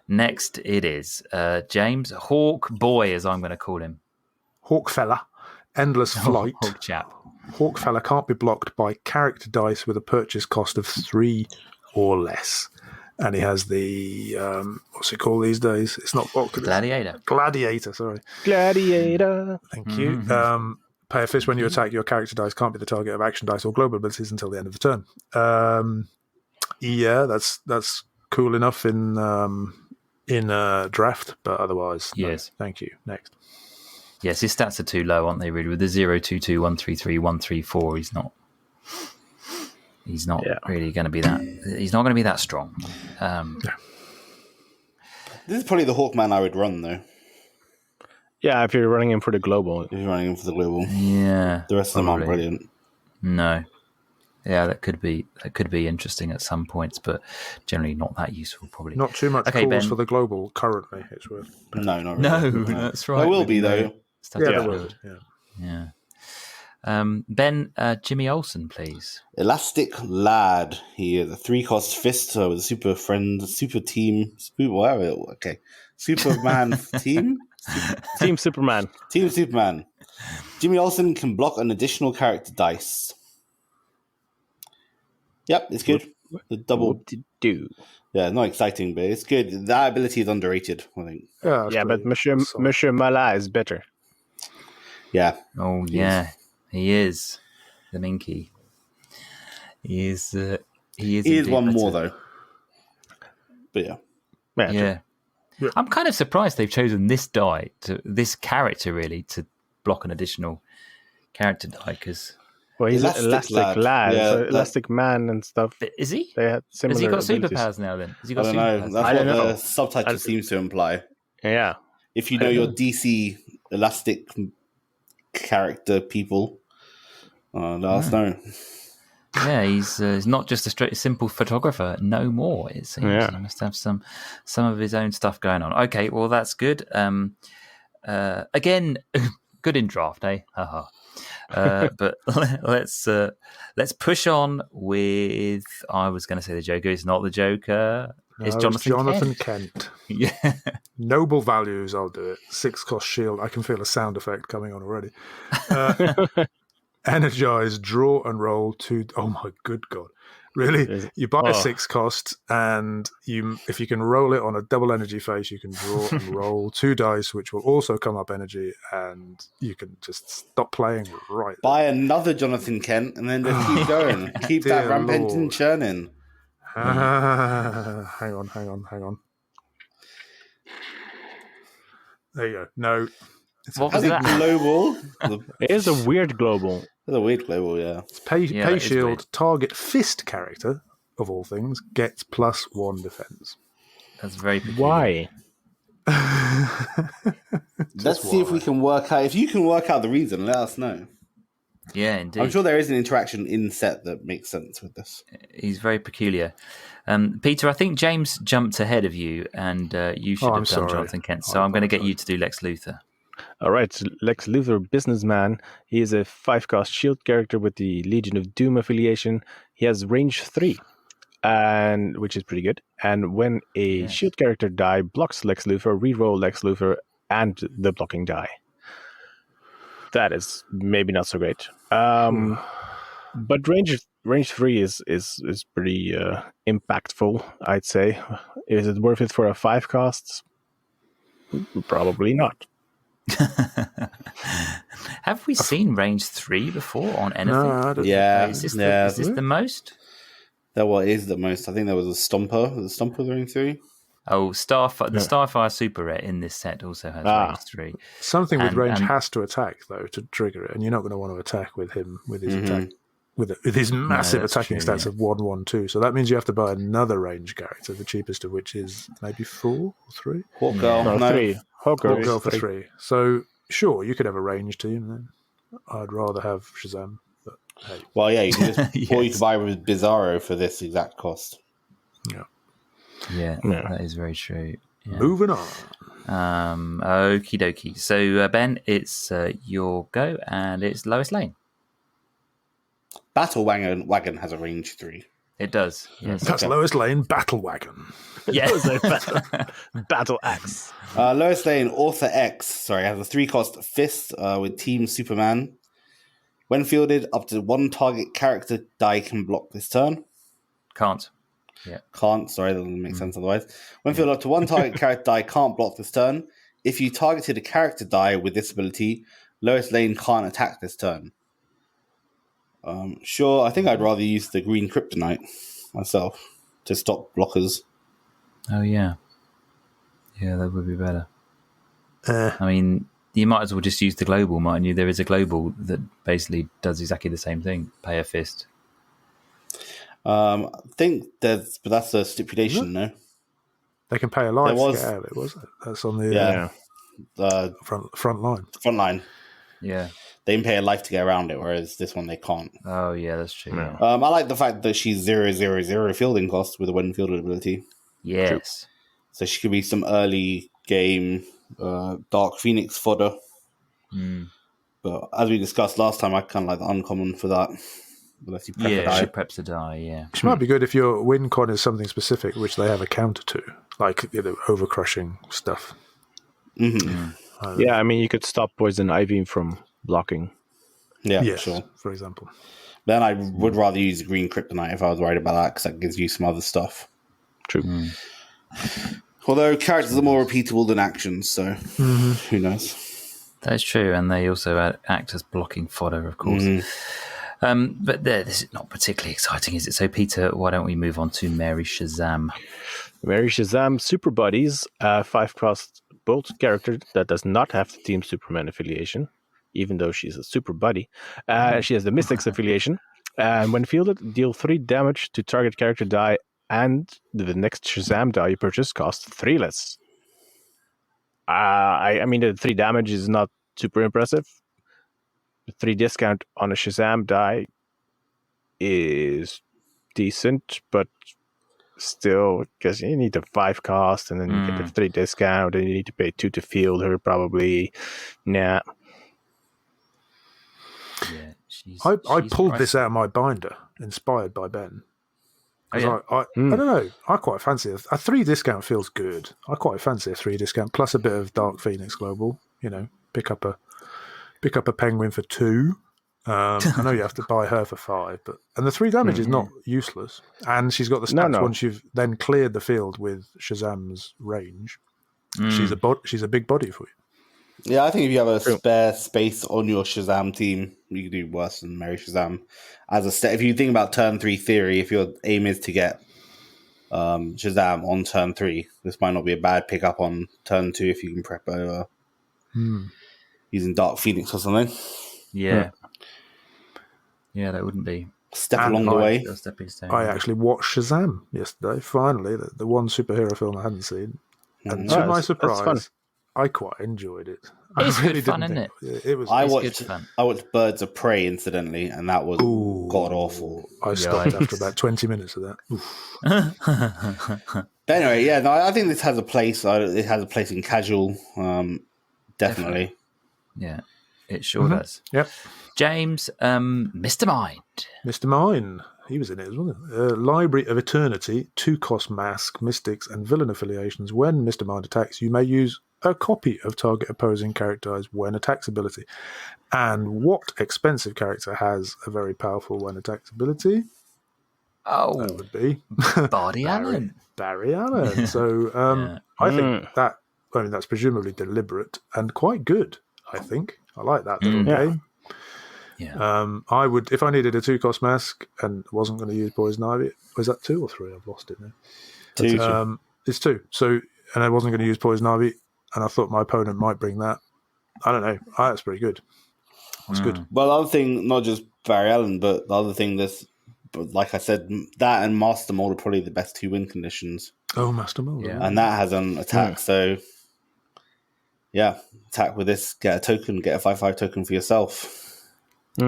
Next it is James Hawk Boy, as I'm going to call him. Hawk Fella. Endless Flight. Hawk Chap. Hawk Fella can't be blocked by character dice with a purchase cost of 3 or less. And he has the, what's it called these days? It's not blocked. Gladiator. Sorry. Gladiator. Thank you. Pay a fist when you attack. Your character dice can't be the target of action dice or global abilities until the end of the turn. That's cool enough in draft, but otherwise, yes. No. Thank you. Next. Yes, his stats are too low, aren't they? Really, with the 0, 2, 2, 1, 3, 3, 1, 3, 4, he's not really going to be that. He's not going to be that strong. This is probably the Hawkman I would run, though. Yeah, if you're running him for the global. If you're running him for the global. Yeah. The rest of them aren't brilliant. No. Yeah, that could be interesting at some points, but generally not that useful, probably. Not too much calls for the global currently, it's worth. No, not really. No, that's right. There will be, though. Yeah. Ben, Jimmy Olsen, please. Elastic Lad. He is a 3-cost fist with a super team. Superman team? Team Superman. Team Superman. Jimmy Olsen can block an additional character dice. Yep, it's good. The double. Do. Yeah, not exciting, but it's good. That ability is underrated, I think. Yeah, but Monsieur Mala is better. Yeah. Oh, yeah. He is the Minky. He is one better. more, though. But yeah. I'm kind of surprised they've chosen this this character, really, to block an additional character die, because... Well, he's an elastic lad, yeah, so elastic man and stuff. Is he? They had similar Has he got abilities. superpowers now, then? Has he I got don't know. superpowers? That's what the subtitle seems to imply. Yeah. If you know your DC elastic character people, let us know. Yeah, he's not just a simple photographer. No more, it seems. Yeah. He must have some of his own stuff going on. Okay, well, that's good. Again, good in draft, eh? Haha. But let's push on with. I was going to say the Joker. It's not the Joker. It's No, Jonathan Kent. Yeah. Noble values, I'll do it. 6-cost shield. I can feel a sound effect coming on already. Energize, draw, and roll 2. Oh my good God. Really? You buy a 6-cost, and if you can roll it on a double energy face, you can draw and roll 2 dice, which will also come up energy, and you can just stop playing right Buy another Jonathan Kent, and then just keep going. Keep that rampant and churning. Hang on. There you go. No. What was that? Global. It is a weird global. It's a weird global, yeah. It's pay shield, target fist character, of all things, gets +1 defense. That's very peculiar. Why? Let's see if we can work out. If you can work out the reason, let us know. Yeah, indeed. I'm sure there is an interaction in set that makes sense with this. He's very peculiar. Peter, I think James jumped ahead of you, and you should have done Jonathan Kent. So I'm going to get you to do Lex Luthor. All right, Lex Luthor, businessman. He is a 5-cost shield character with the Legion of Doom affiliation. He has range 3, and which is pretty good. And when a shield character die blocks Lex Luthor, reroll Lex Luthor and the blocking die. That is maybe not so great. But range 3 is pretty impactful, I'd say. Is it worth it for a 5-cost? Probably not. Have we seen range 3 before on anything? No, I don't Is this the most? That what is the most? I think there was a Stomper. Was a Stomper range 3? Oh, Starfire Super Rare in this set also has range 3. Something with range has to attack, though, to trigger it, and you're not going to want to attack with him with his attack. With his massive attacking stats of 1, 1, 2. So that means you have to buy another range character, the cheapest of which is maybe 4 or 3. Hawk Girl, no. 3. Hawk Girl for 3. So sure, you could have a range team then. I'd rather have Shazam. But hey. Well, yeah, you can just or you can buy with Bizarro for this exact cost. Yeah, that is very true. Yeah. Moving on. Okie dokie. So Ben, it's your go, and it's Lois Lane. Battle Wagon has a range 3. It does. Yes. That's Lois Lane Battle Wagon. Yeah. Battle Axe. Lois Lane Author X, has a 3-cost fist with Team Superman. When fielded, up to 1 target character die can block this turn. Can't. Yeah. Can't. Sorry, that doesn't make sense otherwise. When fielded, up to 1 target character die can't block this turn. If you targeted a character die with this ability, Lois Lane can't attack this turn. Sure, I think I'd rather use the green kryptonite myself to stop blockers. Oh, yeah. Yeah, that would be better. I mean, you might as well just use the global, mightn't you? There is a global that basically does exactly the same thing. Pay a fist. I think but that's a stipulation, no? They can pay a life to get out of it, wasn't it? That's on the front line. Front line. Yeah. They can pay a life to get around it, whereas this one they can't. Oh, yeah, that's true. Yeah. I like the fact that she's 0/0/0 fielding cost with a when fielded ability. Yes. True. So she could be some early game Dark Phoenix fodder. But as we discussed last time, I kind of like the uncommon for that. Unless you prep a die. She preps a die, yeah. Which might be good if your win con is something specific, which they have a counter to, like overcrushing stuff. Mm-hmm. Yeah, I mean, you could stop Poison Ivy from blocking. Yeah, yes, sure. For example. Then I would rather use green kryptonite if I was worried about that, because that gives you some other stuff. True. Although characters are more repeatable than actions, so who knows? That's true, and they also act as blocking fodder, of course. But this is not particularly exciting, is it? So, Peter, why don't we move on to Mary Shazam? Mary Shazam Super Buddies, 5-cost bolt character that does not have the Team Superman affiliation, even though she's a super buddy. She has the Mystics affiliation. And when fielded, deal 3 damage to target character die, and the next Shazam die you purchase costs 3 less. I mean, the 3 damage is not super impressive. The 3 discount on a Shazam die is decent, but still, because you need the 5 cost, and then you get the 3 discount, and you need to pay 2 to field her, probably. Nah. Yeah, I pulled this out of my binder, inspired by Ben. I don't know. I quite fancy a 3 discount feels good. I quite fancy a 3 discount plus a bit of Dark Phoenix Global. Pick up a Penguin for 2. I know you have to buy her for 5, and the 3 damage is not useless. And she's got the stats once you've then cleared the field with Shazam's range. She's a big body for you. Yeah, I think if you have a spare space on your Shazam team, you can do worse than Mary Shazam. If you think about turn 3 theory, if your aim is to get Shazam on turn 3, this might not be a bad pickup on turn 2 if you can prep over using Dark Phoenix or something. Yeah. Yeah, that wouldn't be. Step along the way. I actually watched Shazam yesterday, finally, the one superhero film I hadn't seen. And to my surprise, I quite enjoyed it. It's good fun, isn't it? It was. I watched Birds of Prey, incidentally, and that was god awful. I stopped after about 20 minutes of that. But anyway, I think this has a place. It has a place in casual, definitely. Yeah, it sure does. Yep. James, Mr. Mind. Mr. Mine. He was in it as well. Library of Eternity, 2-cost mask, mystics, and villain affiliations. When Mr. Mind attacks, you may use a copy of target opposing character's when attacks ability. And what expensive character has a very powerful when attacks ability? Oh, that would be Bardi Allen. Barry Allen. So I think that's presumably deliberate and quite good. I think I like that little game. Yeah. I would, if I needed a 2-cost mask and wasn't going to use Poison Ivy. Was that 2 or 3? I've lost it now. 2. It's 2. So, and I wasn't going to use Poison Ivy, and I thought my opponent might bring that. I don't know. That's pretty good. That's good. Well, the other thing, not just Barry Allen, but the other thing like I said, that and Master Mold are probably the best 2 win conditions. Oh, Master Mold. Yeah. And that has an attack, so attack with this, get a token, get a 5/5 token for yourself.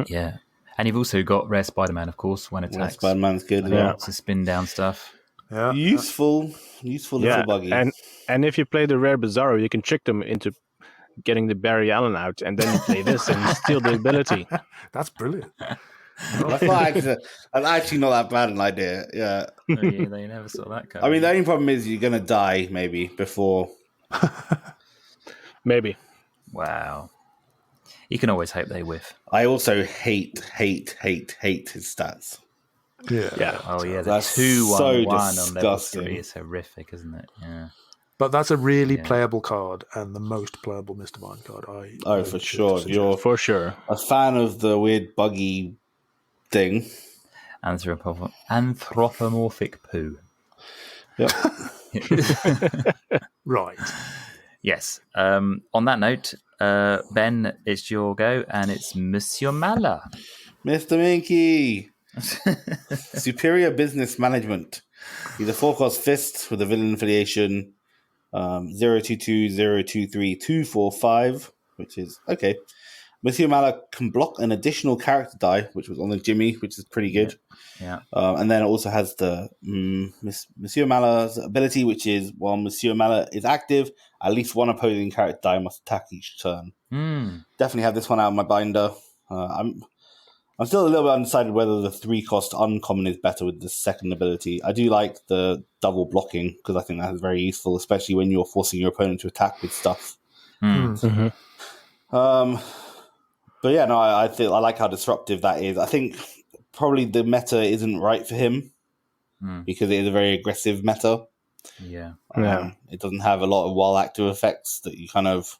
Yeah. And you've also got Rare Spider-Man, of course, when attacks. Spider-Man's good. To spin down stuff. Yeah. Useful little buggy. And if you play the Rare Bizarro, you can trick them into getting the Barry Allen out, and then you play this and steal the ability. That's brilliant. That's actually not that bad an idea. Yeah. They never saw that coming. I mean, the only problem is you're going to die maybe before. Maybe. Wow. You can always hope they whiff. I also hate his stats. Yeah. Oh, yeah. The That's 2-1-1 so on level 3 disgusting. is horrific, isn't it? Yeah. But that's a really playable card and the most playable Mr. Mind card. For sure. If you're for sure a fan of the weird buggy thing. Anthropomorphic poo. Yep. Right. Yes. On that note, Ben, it's your go, and it's Monsieur Mala. Mr. Minky. Superior Business Management. He's a 4-cost fist with a villain affiliation 022023245, which is okay. Monsieur Mala can block an additional character die, which was on the Jimmy, which is pretty good. Yeah. And then it also has the Monsieur Mala's ability, which is while Monsieur Mala is active, at least one opposing character die must attack each turn. Definitely have this one out of my binder. I'm still a little bit undecided whether the 3-cost uncommon is better with the second ability. I do like the double blocking because I think that is very useful, especially when you're forcing your opponent to attack with stuff. Mm-hmm. But yeah, no, I like how disruptive that is. I think probably the meta isn't right for him because it is a very aggressive meta. Yeah. It doesn't have a lot of wild active effects that you kind of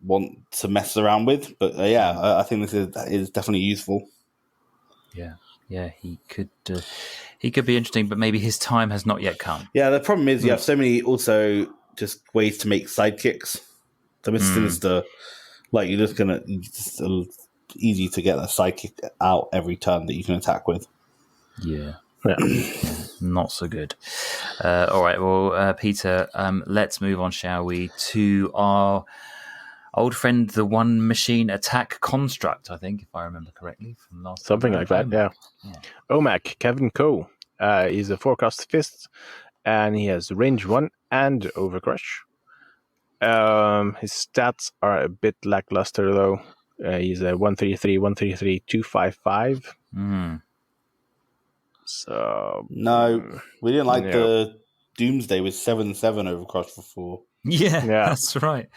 want to mess around with. But I think this is definitely useful. Yeah. Yeah, he could be interesting, but maybe his time has not yet come. Yeah, the problem is you have so many also just ways to make sidekicks. So Mr. Sinister, like it's easy to get a sidekick out every turn that you can attack with. Yeah. Not so good. All right, well, Peter, let's move on, shall we, to our old friend, the one machine attack construct, I think, if I remember correctly from last Something time. like that, yeah. OMAC, Kevin Coe. He's a 4-cost fist, and he has range 1 and overcrush. His stats are a bit lackluster, though. He's a 133, 133, 255. So no, we didn't like the Doomsday with 7/7 overcross for 4. Yeah, that's right.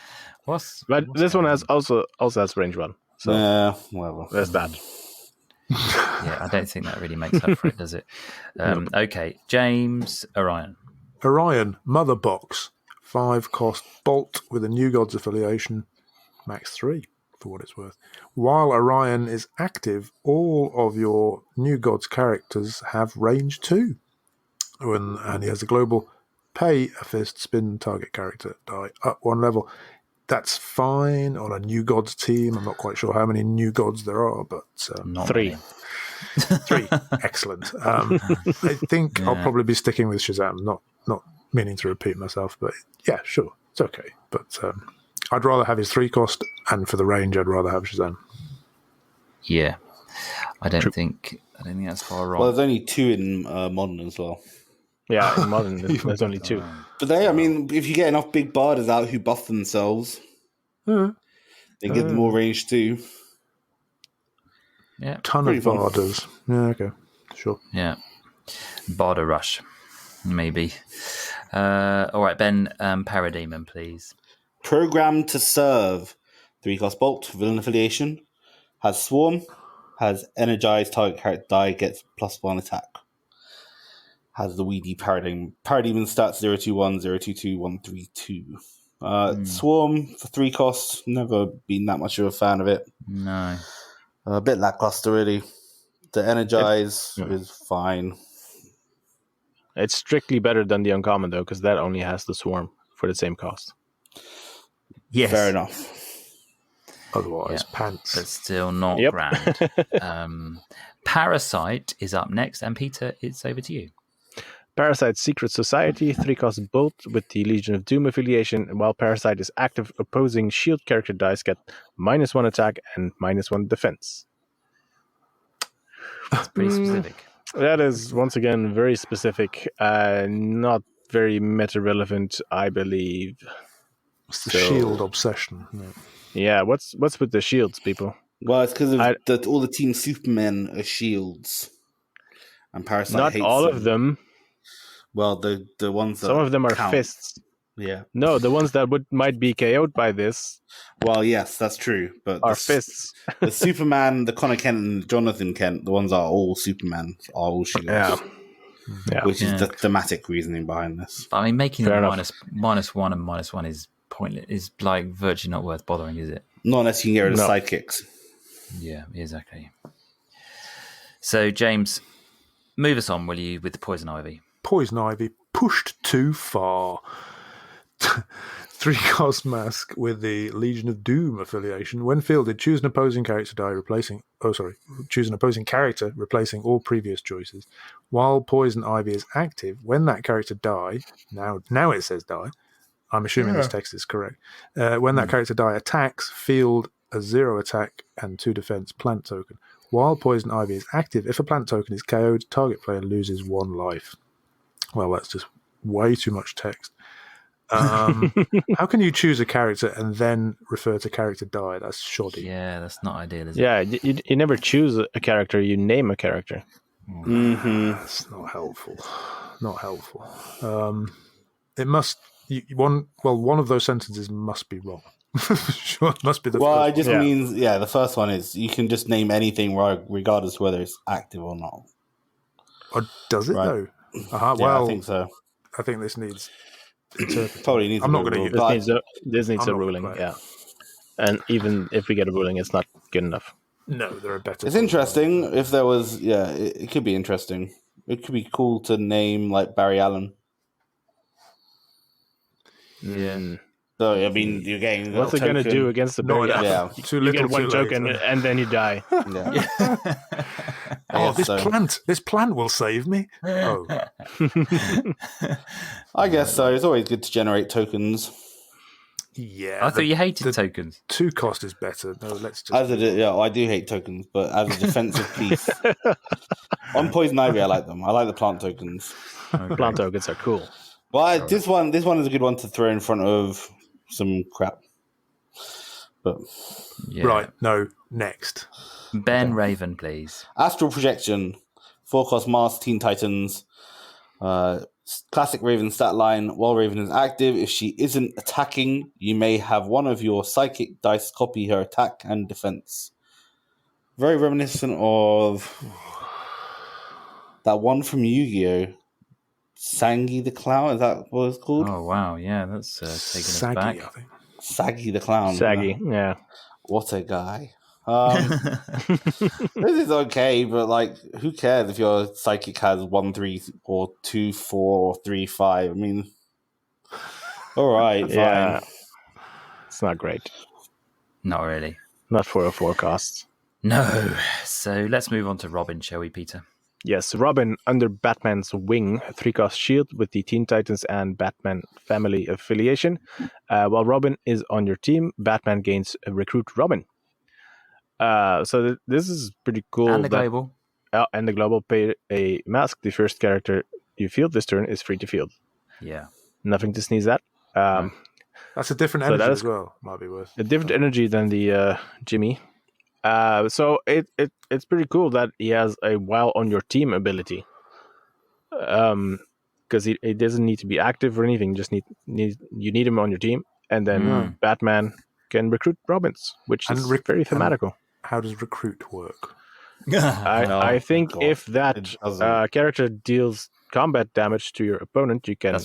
But this one has also has range 1. So well, there's that. Yeah, I don't think that really makes up for it, does it? Okay, James Orion. Mother Box, 5-cost bolt with a New Gods affiliation, max 3 for what it's worth. While Orion is active, all of your New Gods characters have range 2. And he has a global pay a fist spin target character die up 1 level. That's fine on a New Gods team. I'm not quite sure how many New Gods there are, but... Not 3. many. 3. Excellent. I think I'll probably be sticking with Shazam, not meaning to repeat myself, but yeah, sure. It's okay. But I'd rather have his 3-cost, and for the range, I'd rather have Shazam. Yeah. I don't think that's far wrong. Well, there's only 2 in Modern as well. Yeah, in Modern, there's only 2. But if you get enough big barders out who buff themselves, they give them more range too. Yeah. Ton of barders. Yeah, okay. Sure. Yeah. Barder Rush, maybe. All right, Ben, Parademon, please. Programmed to serve. 3-cost bolt, villain affiliation. Has Swarm. Has energized target character die, gets +1 attack. Has the weedy Parademon stats 021, 022, 132. Swarm for 3 costs. Never been that much of a fan of it. No. A bit lackluster, really. The energize is fine. It's strictly better than the uncommon, though, because that only has the Swarm for the same cost. Yes. Fair enough. Otherwise, pants. But still not grand. Parasite is up next, and Peter, it's over to you. Parasite Secret Society, 3-cost bolt with the Legion of Doom affiliation. While Parasite is active, opposing shield character dice get -1 attack and -1 defense. It's pretty specific. That is, once again, very specific. Not very meta-relevant, I believe. It's the shield obsession. Yeah, what's with the shields, people? Well, it's because of all the Team Supermen are shields. And Parasite Not hates all them. of them. Well, the ones that some of them are count. fists. Yeah. No, the ones that might be KO'd by this. Well, yes, that's true. But are fists. The Superman, the Connor Kent, and Jonathan Kent, the ones are all Superman, are all shields. Yeah. Which is the thematic reasoning behind this. I mean, making them -1 and -1 is pointless. Is like virtually not worth bothering, is it? Not unless you can get rid of sidekicks. Yeah, exactly. So, James, move us on, will you, with the Poison Ivy? Poison Ivy pushed too far. 3-cost mask with the Legion of Doom affiliation. When fielded, choose an opposing character choose an opposing character replacing all previous choices. While Poison Ivy is active, when that character die, now it says die. I'm assuming this text is correct. When that character die attacks, field a 0 attack and 2 defense plant token. While Poison Ivy is active, if a plant token is KO'd, target player loses 1 life. Well, that's just way too much text. How can you choose a character and then refer to character die? That's shoddy. Yeah, that's not ideal, is it? Yeah, you never choose a character, you name a character. That's not helpful. It must... one of those sentences must be wrong. Sure, it must be the first. Well, it just means, the first one is you can just name anything regardless of whether it's active or not. Or does it, though? I think so. I think this needs interpreting. Probably needs. I'm not going to use this needs a ruling, And even if we get a ruling, it's not good enough. No, there are better. It's interesting if there was. Yeah, it could be interesting. It could be cool to name like Bardy Allen. Yeah. So I mean, you're getting. What's it going to do against the Bardy Allen? Yeah, you get 1 token and then you die. Yeah. This plant will save me. Oh. I guess so. It's always good to generate tokens. Yeah, I thought you hated tokens. 2 cost is better. No, let's just. I do hate tokens, but as a defensive piece, on Poison Ivy, I like them. I like the plant tokens. Okay. Plant tokens are cool. Well, this one is a good one to throw in front of some crap. But Right, no, next. Ben Raven, please. Astral Projection, 4-cost Mars Teen Titans. Classic Raven stat line. While Raven is active, if she isn't attacking, you may have one of your psychic dice copy her attack and defense. Very reminiscent of that one from Yu-Gi-Oh! Sangi the Clown, is that what it's called? Oh, wow. Yeah, that's taking us Saggy, back. I think. Saggy the Clown. Saggy, yeah. What a guy. This is okay, but like, who cares if your psychic has 1-3 or 2-4 or 3-5? I mean, all right, fine. Yeah. It's not great. Not really. Not for a 4-cost. No. So let's move on to Robin, shall we, Peter? Yes, Robin under Batman's wing, 3-cost shield with the Teen Titans and Batman family affiliation. While Robin is on your team, Batman gains a Recruit Robin. So this is pretty cool. And the global. And the global pay a mask. The first character you field this turn is free to field. Yeah. Nothing to sneeze at. That's a different energy as well. Might be worth a different energy than the Jimmy. So it's pretty cool that he has a while on your team ability. Because he doesn't need to be active or anything. Just you need him on your team, and then Batman can recruit Robins, which is very thematical. How does recruit work? I think if that character deals combat damage to your opponent, you can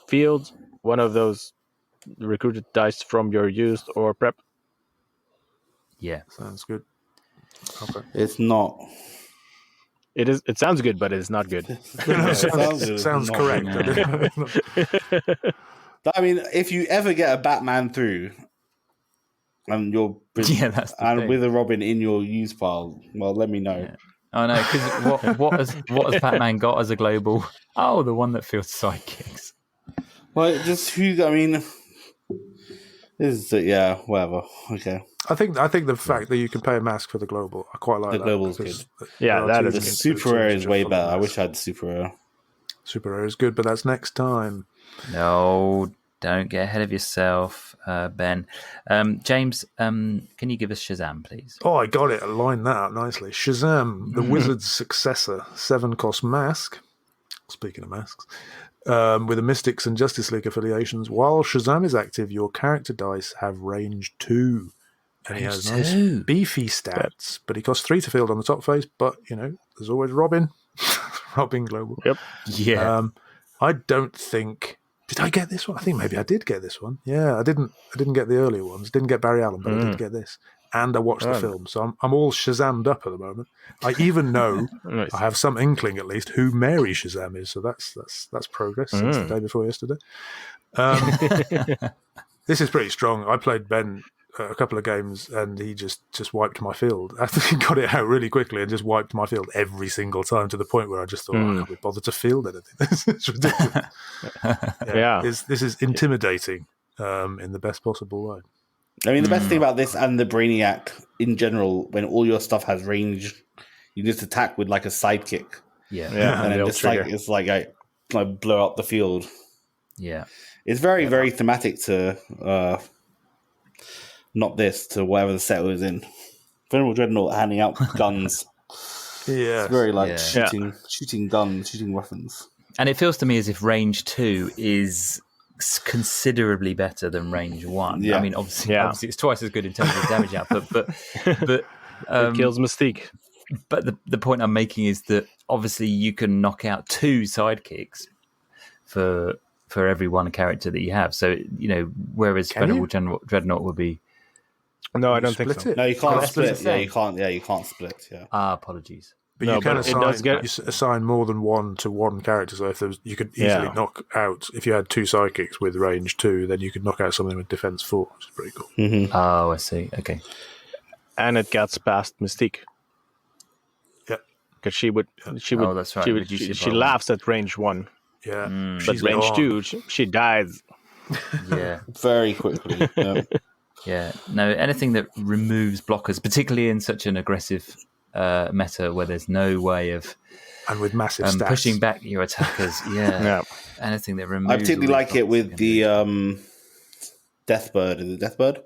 field one of those recruited dice from your used or prep. Yeah, sounds good. Okay, it's not. It is. It sounds good, but it's not good. Sounds correct. I mean, if you ever get a Batman through, and you're with a Robin in your use pile, well, let me know. Yeah. I know, because what has Batman got as a global? Oh, the one that fields sidekicks. Well, just who? I mean, whatever. Okay. I think the fact that you can pay a mask for the global, I quite like the that. Global is good. That is the super rare is way better. I wish I had super rare. Super rare is good, but that's next time. No, don't get ahead of yourself, Ben. James, can you give us Shazam, please? Oh, I got it. I lined that up nicely. Shazam, the wizard's successor, 7-cost mask. Speaking of masks. With the Mystics and Justice League affiliations. While Shazam is active, your character dice have range 2. And he has nice beefy stats, but he costs 3 to field on the top face. But, there's always Robin. Robin Global. Yep. Yeah. I don't think... Did I get this one? I think maybe I did get this one. Yeah, I didn't get the earlier ones. Didn't get Bardy Allen, but I did get this. And I watched the film. So I'm all Shazammed up at the moment. I even know, nice. I have some inkling at least, who Mary Shazam is. So that's progress since the day before yesterday. This is pretty strong. I played Ben a couple of games and he just wiped my field. I think he got it out really quickly and just wiped my field every single time to the point where I just thought, I can't be bothered to field anything. It's ridiculous. This is intimidating in the best possible way. I mean, the best thing about this and the Brainiac in general, when all your stuff has range, you just attack with like a sidekick. Yeah. And then it's like blow up the field. Yeah. It's very, very thematic to not this, to whatever the set was in. Venerable Dreadnought handing out guns. Yeah. It's very shooting guns, shooting weapons. And it feels to me as if range 2 is considerably better than range 1. Yeah. I mean, obviously it's twice as good in terms of damage output, but it kills Mystique. But the point I'm making is that obviously you can knock out 2 sidekicks for every one character that you have. So, whereas Venerable Dreadnought would be... No, I don't think so. No, you can't split. Yeah, you can't. Yeah, you can't split. Yeah. Apologies. But you can assign more than one to one character. So if you could easily knock out, if you had 2 psychics with range 2, then you could knock out something with defense 4, which is pretty cool. Mm-hmm. Oh, I see. Okay. And it gets past Mystique. Yeah, because she would. Oh, that's right. She laughs at range 1. Yeah, but range 2, she dies. Yeah. Very quickly. Yeah. Yeah. No, anything that removes blockers, particularly in such an aggressive meta where there's no way of And with massive stats. pushing back your attackers. Yeah. Anything that removes. I particularly like it with the Deathbird. Is it Deathbird?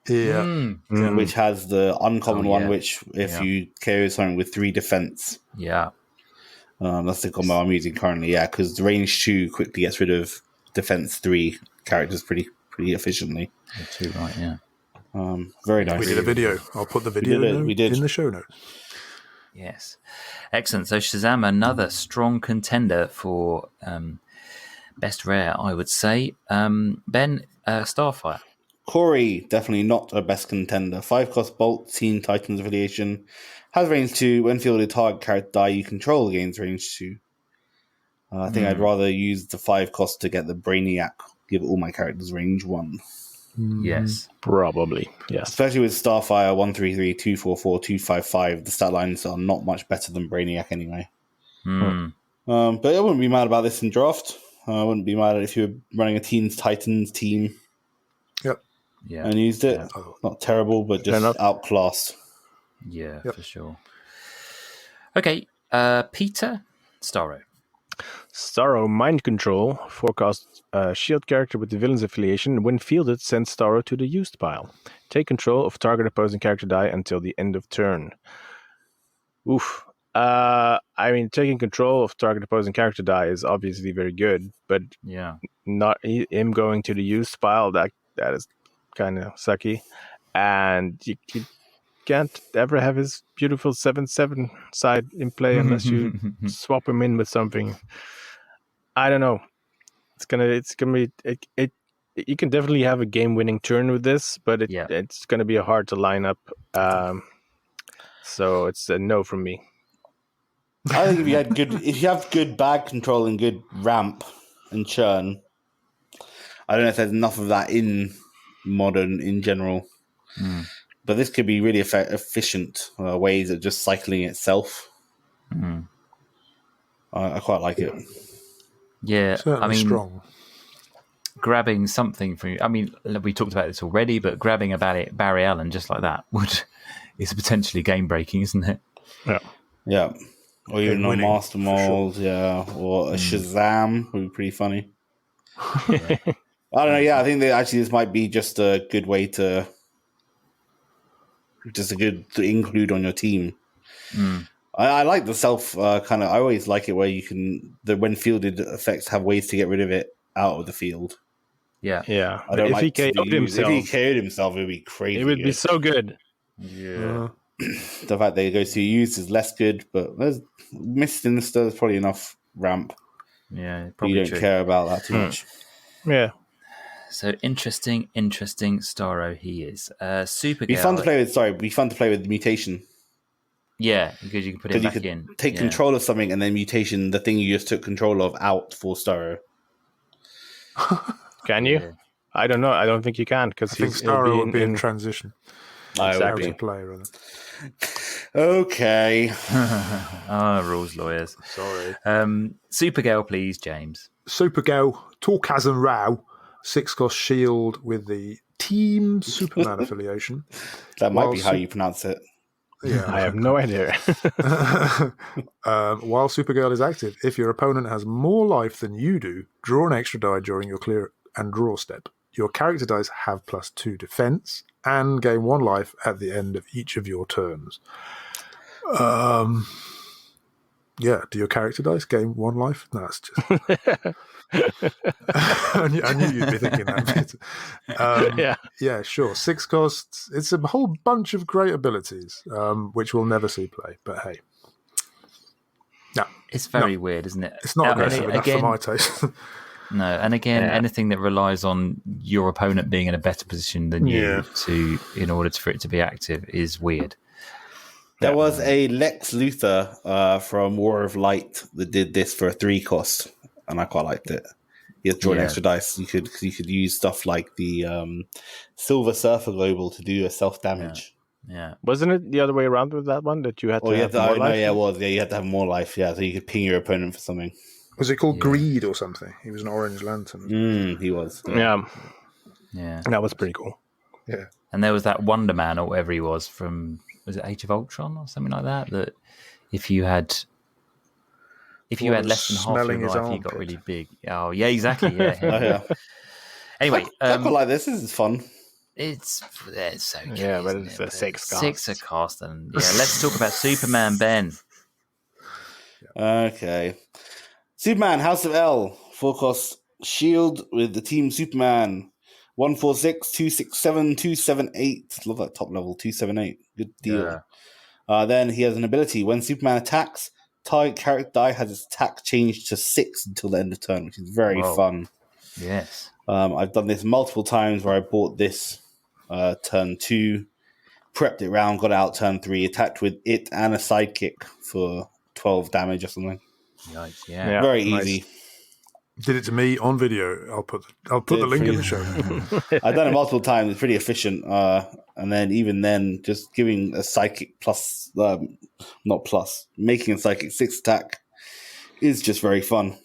Yeah. Which has the uncommon one, yeah. which if you carry something with 3 defense. Yeah. That's the combo I'm using currently, yeah, because range 2 quickly gets rid of defense 3 characters pretty efficiently. You're too right, yeah. Very nice. We did a video. I'll put the video in the show notes. Yes. Excellent. So Shazam, another strong contender for best rare, I would say. Ben, Starfire. Corey, definitely not a best contender. 5-cost Bolt, Teen Titans affiliation. Has range 2. When fielded, target character die you control gains range 2. I think I'd rather use the 5-cost to get the Brainiac. Give all my characters range 1. Yes. Probably, yes. Especially with Starfire 133, 244, 255. The stat lines are not much better than Brainiac anyway. But I wouldn't be mad about this in draft. I wouldn't be mad if you were running a Teens Titans team. Yep. Yeah. And used it. Not terrible, but just outclassed. Yeah, for sure. Okay, Peter Starro. Starro Mind Control, 4-cost shield character with the villain's affiliation. When fielded, send Starro to the used pile. Take control of target opposing character die until the end of turn. Oof. I mean, taking control of target opposing character die is obviously very good, but not him going to the used pile, that is kind of sucky. And you can't ever have his beautiful 7/7 side in play unless you swap him in with something. I don't know. It's gonna be it. You can definitely have a game-winning turn with this, but it's gonna be hard to line up. So it's a no from me. I think if you have good bag control and good ramp and churn, I don't know if there's enough of that in modern in general. But this could be really efficient ways of just cycling itself. I quite like it. Yeah, Certainly I mean, strong. Grabbing something from, I mean, we talked about this already, but grabbing a Barry Allen just like that is potentially game breaking, isn't it? Yeah. Or even a Master Mold, or a Shazam would be pretty funny. I don't know. Yeah, I think that actually this might be just a good way to include on your team. I like the self kind of. I always like it where you can when fielded effects have ways to get rid of it out of the field. Yeah. I don't if like he KO'd himself, if he KO'd himself, it would be crazy. It would be so good. Yeah. The fact that it goes to use is less good, but there's missed in the store. There's probably enough ramp. Yeah, probably you don't care about that too much. Yeah. So interesting Starro he is. Supergirl. Be fun to play with. Sorry, be fun to play with mutation. Yeah, because you can put it back in. Take control of something and then mutation the thing you just took control of out for Starro. Can you? Yeah. I don't know. I don't think you can because I think Starro would be in transition. Exactly. Player, okay. Rules lawyers. Sorry. Supergirl, please, James. Supergirl, Torkaz and Rao, 6-cost shield with the Team Superman affiliation. That might be how you pronounce it. Yeah, I have no idea. While Supergirl is active, if your opponent has more life than you do, draw an extra die during your clear and draw step. Your character dice have +2 defense and gain 1 life at the end of each of your turns. Do your character dice gain 1 life? No, it's just... I knew you'd be thinking that. Yeah, sure. 6 costs. It's a whole bunch of great abilities, which we'll never see play. But hey, no, it's very weird, isn't it? It's not aggressive enough for my taste. No, and again, anything that relies on your opponent being in a better position than you in order for it to be active is weird. There was a Lex Luthor from War of Light that did this for a 3-cost, and I quite liked it. You had to draw an extra dice. You could use stuff like the Silver Surfer Global to do a self-damage. Yeah. Wasn't it the other way around with that one that you had to have more life? Yeah, it was. Yeah, you had to have more life. Yeah, so you could ping your opponent for something. Was it called Greed or something? He was an Orange Lantern. He was. Yeah. Yeah. That was pretty cool. Yeah. And there was that Wonder Man or whatever he was from, was it Age of Ultron or something like that? That if you had less than half smelling your his life, you got really big. Oh, yeah, exactly. Yeah. Yeah. Anyway, I quite like this. This is fun. it's so good. Yeah, but isn't it's it? a six cast. Six a cast. And yeah, let's talk about Superman, Ben. Okay. Superman, House of L. Forecast Shield with the team Superman. 146, 267, 278. Love that top level, 278. Good deal. Yeah. Then he has an ability. When Superman attacks, target character die has its attack changed to 6 until the end of turn, which is very fun. Yes. I've done this multiple times where I bought this turn 2, prepped it round, got out turn 3, attacked with it and a sidekick for 12 damage or something. Yikes, yeah. Very nice. easy. Did it to me on video. I'll put the link in the show. I've done it multiple times. It's pretty efficient. And then even then, just giving a psychic plus, making a psychic 6 attack is just very fun.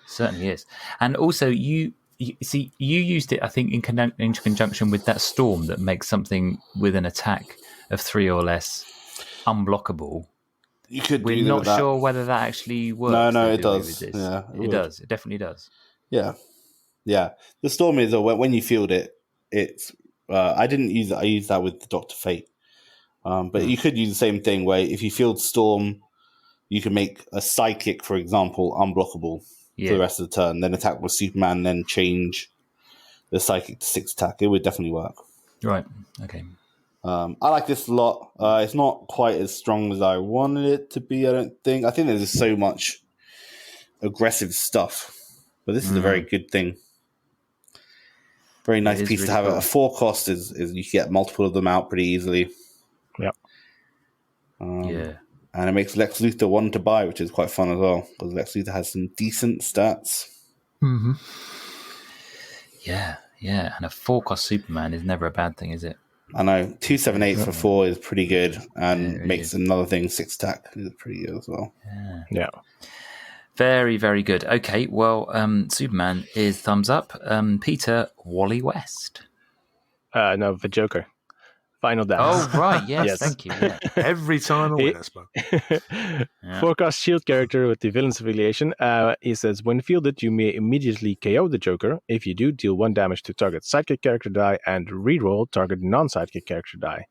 Certainly is. And also, you used it, I think, in conjunction with that storm that makes something with an attack of 3 or less unblockable. You could. We're not sure whether that actually works. No, it does. Yeah, it does. It definitely does. Yeah. The storm is when you field it. It's. I didn't use it. I used that with the Dr. Fate. But you could use the same thing where if you field storm, you can make a psychic, for example, unblockable for the rest of the turn. Then attack with Superman. Then change the psychic to 6 attack. It would definitely work. Right. Okay. I like this a lot. It's not quite as strong as I wanted it to be, I don't think. I think there's just so much aggressive stuff. But this is a very good thing. Very nice piece to have. A 4 cost is you can get multiple of them out pretty easily. Yep. And it makes Lex Luthor one to buy, which is quite fun as well. Because Lex Luthor has some decent stats. Mm-hmm. Yeah. And a 4 cost Superman is never a bad thing, is it? I know 278 for 4 is pretty good, and makes another thing 6 attack is pretty good as well. Yeah. Very, very good. Okay, well, Superman is thumbs up. Peter, Wally West. No, the Joker. Final dance. Oh, right. Yes. Thank you. Yeah. Every time I win, I spoke. Forecast shield character with the villain's affiliation. He says, when fielded, you may immediately KO the Joker. If you do, deal 1 damage to target sidekick character die and reroll target non-sidekick character die.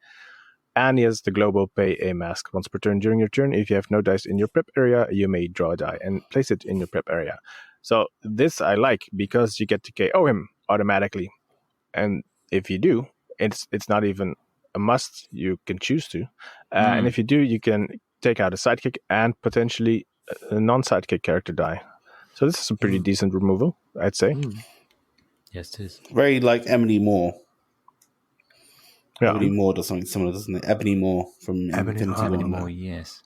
And he has the global pay a mask once per turn during your turn. If you have no dice in your prep area, you may draw a die and place it in your prep area. So this I like because you get to KO him automatically. And if you do, it's not even a must. You can choose to. And if you do, you can take out a sidekick and potentially a non-sidekick character die. So this is a pretty decent removal, I'd say. Yes, it is. Very like Emily Moore. Yeah. Ebony Moore does something similar, doesn't it? Ebony Moore from Ebony Moore, yes.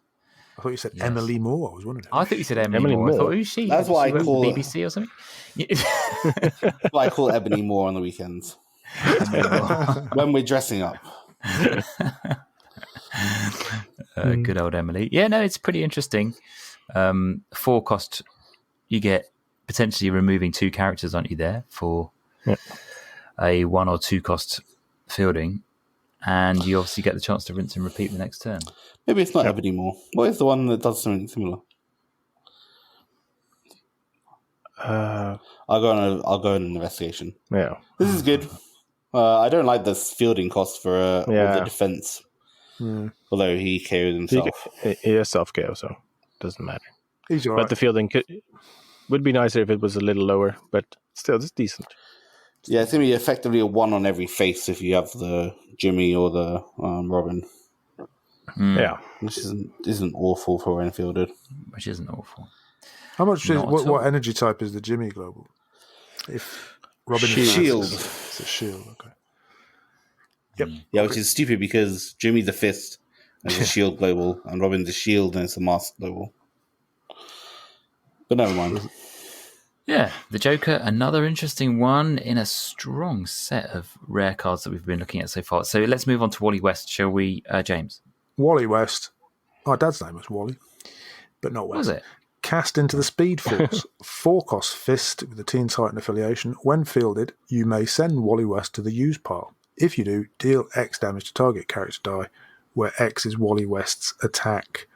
I thought you said Emily Moore. I was wondering. I thought you said Emily Moore. I thought, who's she? That's why I call the BBC or something. That's why I call Ebony Moore on the weekends when we're dressing up. Good old Emily. Yeah, no, it's pretty interesting. 4 cost, you get potentially removing 2 characters, aren't you, there for a 1 or 2 cost fielding, and you obviously get the chance to rinse and repeat the next turn. Maybe it's not Ebony Moore. What is the one that does something similar? I'll go on an investigation. Yeah, this is good. I don't like the fielding cost for all the defense. Although he KO'd himself. He has self KO, so it doesn't matter. He's all but right. the fielding would be nicer if it was a little lower, but still, it's decent. Yeah, it's going to be effectively a 1 on every face if you have the Jimmy or the Robin. Yeah. Which isn't awful for when fielded. Which isn't awful. How much is what energy type is the Jimmy global? If Robin Shield. It's a shield, okay. Yep. Yeah, which is stupid because Jimmy's a fist and it's a shield global, and Robin's a shield and it's a mask global. But never mind. Yeah, the Joker, another interesting one in a strong set of rare cards that we've been looking at so far. So let's move on to Wally West, shall we, James? Wally West. My dad's name was Wally, but not West. Was it? Cast into the Speed Force. 4-cost fist with the Teen Titan affiliation. When fielded, you may send Wally West to the use pile. If you do, deal X damage to target character die, where X is Wally West's attack.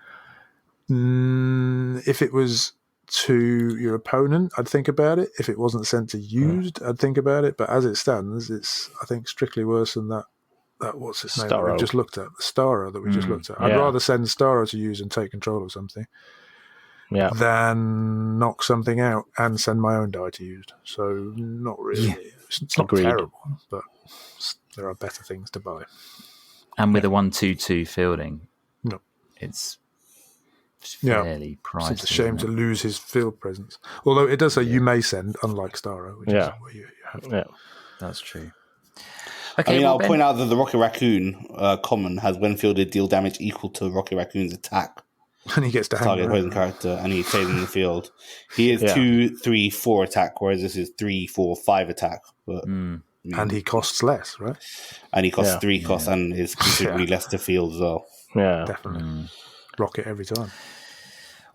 If it was to your opponent, I'd think about it. If it wasn't sent to used, I'd think about it. But as it stands, it's, I think, strictly worse than that what's his name that we just looked at, the Starr that we just looked at. I'd rather send Starr to use and take control of something than knock something out and send my own die to use. So not really. It's not terrible, but there are better things to buy. And with a 1/2/2 fielding, it's fairly pricey. It's a shame to lose his field presence. Although it does say you may send, unlike Starr, which is where you have to. Yeah, that's true. Okay, I mean, I'll point out that the Rocket Raccoon common has when fielded deal damage equal to Rocket Raccoon's attack. And he gets to hang target opposing character, and he's staying in the field. He is 2, 3, 4 attack, whereas this is 3, 4, 5 attack. But, and he costs less, right? And he costs 3 costs and is considerably less to field as well. Yeah, definitely. Rocket every time.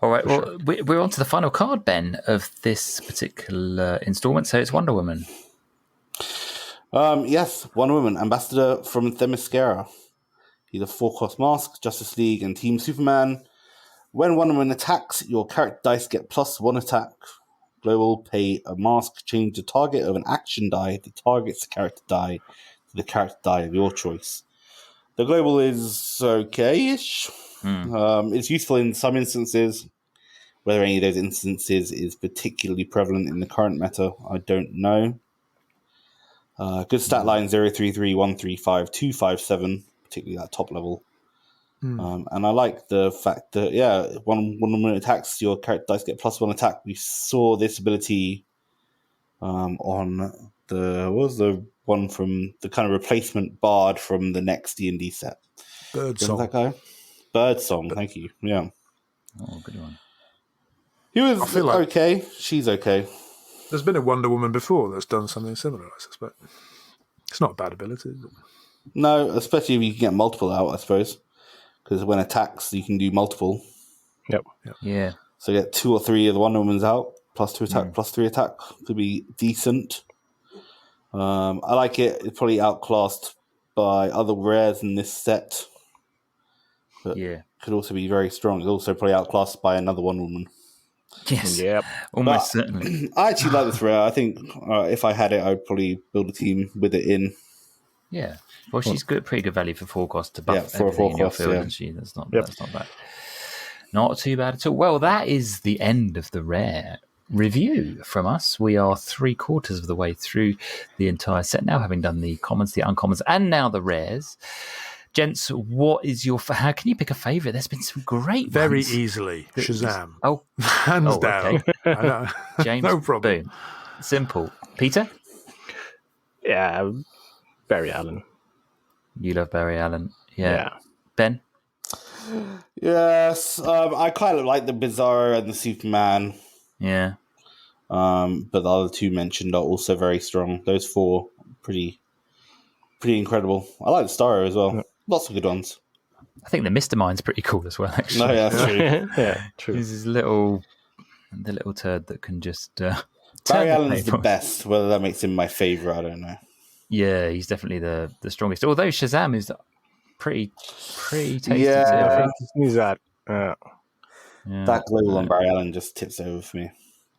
All right, well, we're on to the final card, Ben, of this particular installment. So it's Wonder Woman. Yes, Wonder Woman, ambassador from Themyscira. He's a 4-cost mask, Justice League, and Team Superman. When Wonder Woman attacks, your character dice get +1 attack. Global, pay a mask, change the target of an action die that targets the character die to the character die of your choice. The global is okay-ish. It's useful in some instances. Whether any of those instances is particularly prevalent in the current meta, I don't know. Good stat line 033, 135, 257, particularly that top level. And I like the fact that, when Woman attacks, your character dice get +1 attack. We saw this ability on the one from the kind of replacement Bard from the next D&D set. Birdsong. That guy? Birdsong, thank you. Yeah. Oh, good one. He was okay. She's okay. There's been a Wonder Woman before that's done something similar, I suspect. It's not a bad ability, is it? No, especially if you can get multiple out, I suppose. Because when attacks, you can do multiple. Yep. Yeah. So you get 2 or 3 of the Wonder Woman's out, +2 attack, +3 attack. Could be decent. I like it. It's probably outclassed by other rares in this set. But could also be very strong. It's also probably outclassed by another Wonder Woman. Yes. Yep. Almost certainly. I actually like this rare. I think if I had it, I'd probably build a team with it in. Yeah. Well, she's pretty good value for 4 cost to buff for a 4 in your cost, field, isn't she? That's not bad. Not too bad at all. Well, that is the end of the rare review from us. We are 3/4 of the way through the entire set now, having done the commons, the uncommons, and now the rares. Gents, what is your... How can you pick a favourite? There's been some great Very ones. easily. Shazam. Oh. Hands down. Okay. I know. James, no problem. Boom. Simple. Peter? Yeah, Bardy Allen. You love Bardy Allen. Yeah. Ben? Yes. I kind of like the Bizarro and the Superman. Yeah. But the other 2 mentioned are also very strong. Those 4 pretty incredible. I like the Starr as well. Lots of good ones. I think the Mr. Mind's pretty cool as well, actually. No, yeah, that's true. Yeah, true. He's this little turd that can just... Bardy Allen's the best. Whether that makes him my favourite, I don't know. Yeah, he's definitely the strongest. Although Shazam is pretty tasty too. Yeah. I think. He's that. That global on Bardy Allen just tips over for me.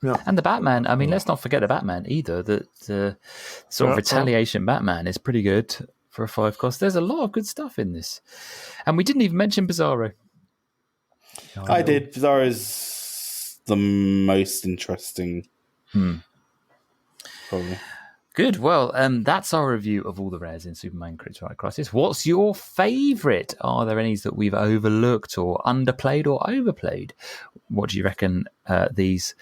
Yeah. And the Batman, I mean, let's not forget the Batman either. The sort of retaliation Batman is pretty good for a 5 cost. There's a lot of good stuff in this. And we didn't even mention Bizarro. I did. Bizarro is the most interesting. Probably. Good. Well, that's our review of all the rares in Superman Kryptonite Crisis. What's your favourite? Are there any that we've overlooked or underplayed or overplayed? What do you reckon these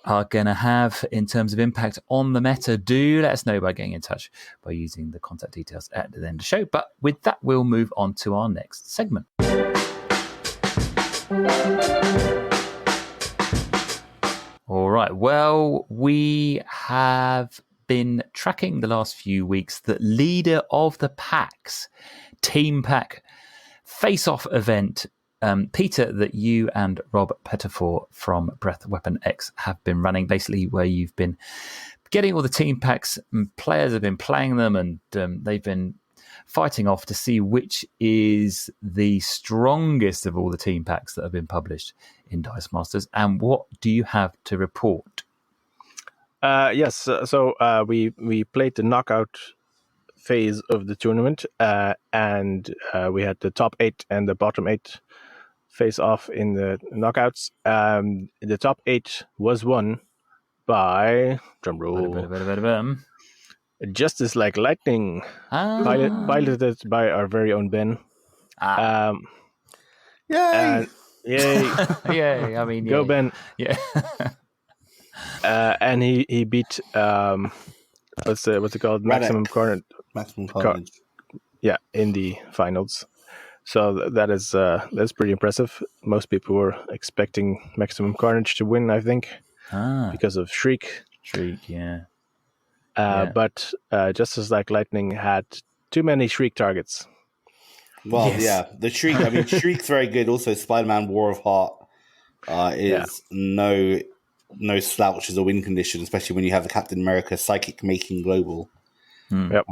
are going to have in terms of impact on the meta? Do let us know by getting in touch by using the contact details at the end of the show. But with that, we'll move on to our next segment. All right. Well, we have been tracking the last few weeks that leader of the packs Team Pack face-off event Peter, that you and Rob Pettifor from Breath Weapon X have been running, basically where you've been getting all the team packs and players have been playing them, and they've been fighting off to see which is the strongest of all the team packs that have been published in Dice Masters. And what do you have to report? Yes, so we played the knockout phase of the tournament, and we had the top 8 and the bottom 8 face off in the knockouts. The top 8 was won by, drumroll, Justice Like Lightning, piloted by our very own Ben. Yay! Yay! Yay! I mean, go yay. Ben! Yeah. And he beat what's it called? Maximum Carnage. Maximum Carnage. Yeah, in the finals. So that's pretty impressive. Most people were expecting Maximum Carnage to win, I think, because of Shriek. Shriek, yeah. But Justice Like Lightning had too many Shriek targets. Well, yeah, the Shriek. I mean, Shriek's very good. Also, Spider-Man: War of Heart is no slouch as a win condition, especially when you have the Captain America Psychic Making Global. Yep.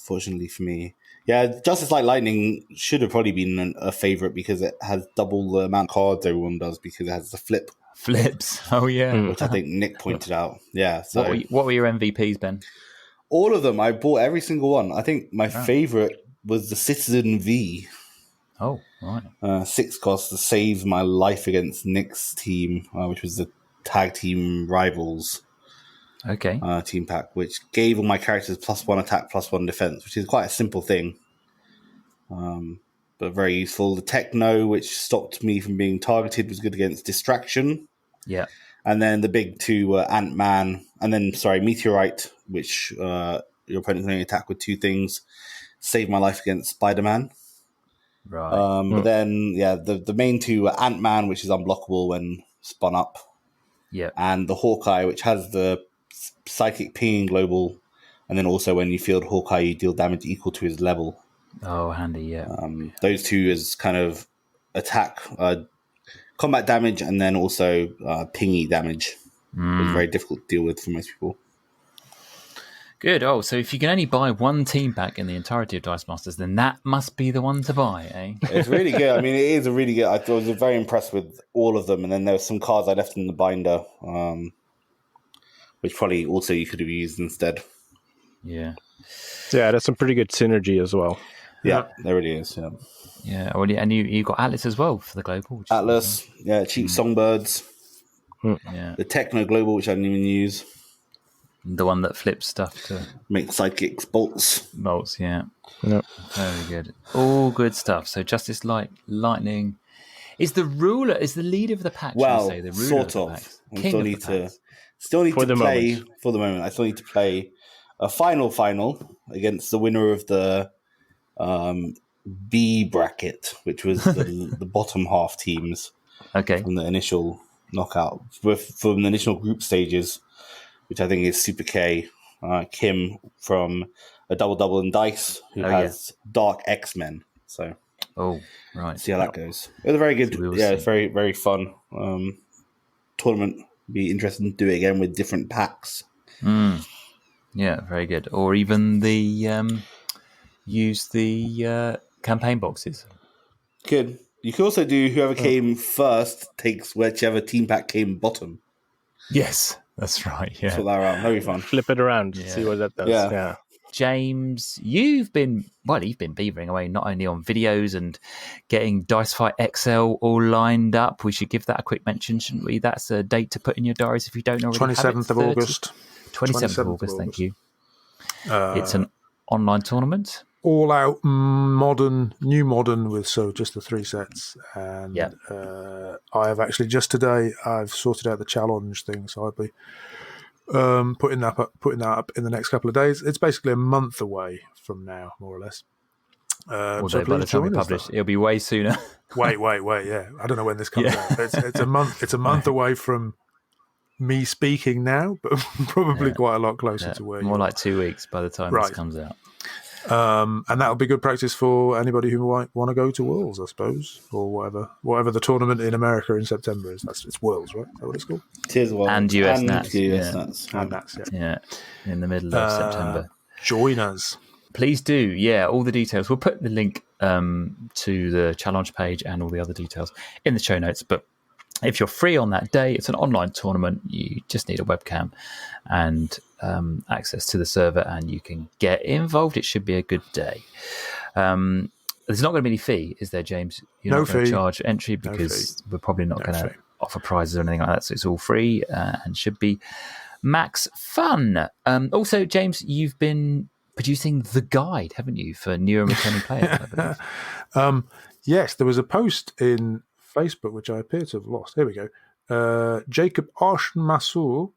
Fortunately for me, Justice Like Lightning should have probably been a favorite because it has double the amount of cards everyone does because it has the flips. Oh yeah, which I think Nick pointed out. Yeah. So what were your MVPs, Ben? All of them. I bought every single one. I think my favorite was the Citizen V. Oh, right. 6 cost to save my life against Nick's team, which was the tag team rivals. Okay. Team pack, which gave all my characters +1 attack, +1 defense, which is quite a simple thing, but very useful. The Techno, which stopped me from being targeted, was good against distraction. Yeah. And then the big 2 were Ant-Man, and then, Meteorite, which your opponent can only attack with 2 things. Saved my life against Spider-Man. Right. But then, the main 2 were Ant-Man, which is unblockable when spun up. Yeah. And the Hawkeye, which has the Psychic Pinging Global, and then also when you field Hawkeye, you deal damage equal to his level. Oh, handy, yeah. Those 2 is kind of attack, combat damage, and then also pingy damage. It's very difficult to deal with for most people. Good. Oh, so if you can only buy one team pack in the entirety of Dice Masters, then that must be the one to buy, eh? It's really good. I mean, it is a really good. I was very impressed with all of them, and then there were some cards I left in the binder, which probably also you could have used instead. Yeah. Yeah, that's some pretty good synergy as well. Yeah, there it is. Yeah. Yeah. Well, and you got Atlas as well for the global. Which Atlas, cheap songbirds. Yeah. The Techno Global, which I didn't even use. The one that flips stuff to make sidekicks bolts. Yeah. Yep. Very good. All good stuff. So Justice Lightning is the leader of the pack. Well, say, the ruler sort of. I still need to play for the moment. I still need to play a final against the winner of the B bracket, which was the bottom half teams. Okay. From the initial knockout, from the initial group stages, which I think is Super K, Kim from a Double in Dice, who has Dark X-Men. So, see how that goes. It was a very good, it's very, very fun tournament. Be interested to do it again with different packs. Yeah, very good. Or even use the campaign boxes. Good. You can also do whoever came first takes whichever team pack came bottom. Yes, that's right. Yeah, flip that around. That'll be fun. Flip it around. See what that does. Yeah. James, you've been beavering away not only on videos and getting Dice Fight XL all lined up. We should give that a quick mention, shouldn't we? That's a date to put in your diaries if you don't already 27th of August. 27th of August, thank you. It's an online tournament. All out new modern with just the 3 sets. And I have actually just today, I've sorted out the challenge thing, so I'll be putting that up in the next couple of days. It's basically a month away from now, more or less. So by the time we publish, it'll be way sooner. Wait, yeah. I don't know when this comes out. It's a month. It's a month away from me speaking now, but probably quite a lot closer to where more like 2 weeks by the time this comes out. And that'll be good practice for anybody who might want to go to Worlds, I suppose, or whatever the tournament in America in September is. It's Worlds, right? Is that what it's called? It is Worlds. And US Nats. US Nats. And Nats, Yeah, in the middle of September. Join us. Please do. Yeah, all the details. We'll put the link to the challenge page and all the other details in the show notes. But if you're free on that day, it's an online tournament. You just need a webcam and access to the server, and you can get involved. It should be a good day. There's not going to be any fee, is there, James? You're No not going to fee. charge entry because we're probably not going to fee. offer prizes or anything like that. So it's all free and should be max fun. Also, James, you've been producing the guide, haven't you, for new and returning players, I believe? Yes, there was a post in Facebook, which I appear to have lost. Here we go. Jacob Arshmasul,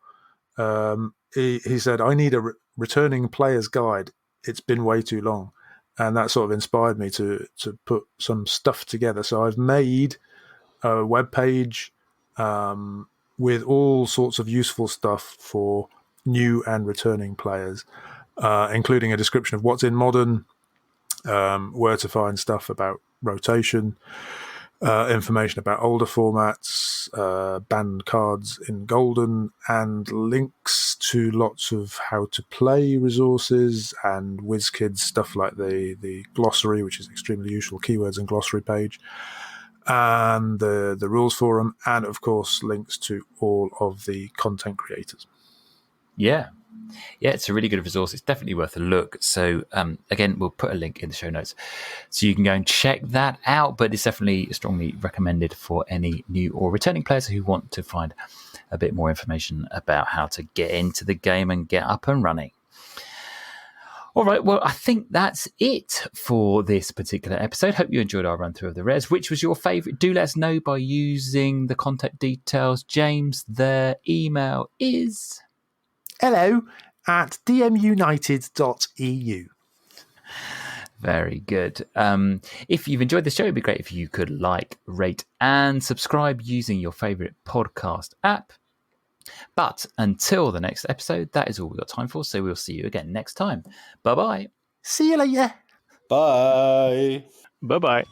he said, I need a returning player's guide. It's been way too long. And that sort of inspired me to put some stuff together. So I've made a web page with all sorts of useful stuff for new and returning players, including a description of what's in Modern, where to find stuff about rotation, information about older formats, banned cards in Golden, and links to lots of how to play resources and WizKids stuff like the glossary, which is extremely useful, keywords and glossary page, and the rules forum, and of course links to all of the content creators. Yeah, it's a really good resource. It's definitely worth a look. So again, we'll put a link in the show notes so you can go and check that out. But it's definitely strongly recommended for any new or returning players who want to find a bit more information about how to get into the game and get up and running. All right, well, I think that's it for this particular episode. Hope you enjoyed our run through of the res. Which was your favourite? Do let us know by using the contact details. James, their email is hello@dmunited.eu. Very good. If you've enjoyed the show, it'd be great if you could like, rate, and subscribe using your favourite podcast app. But until the next episode, that is all we've got time for. So we'll see you again next time. Bye-bye. See you later. Bye. Bye-bye.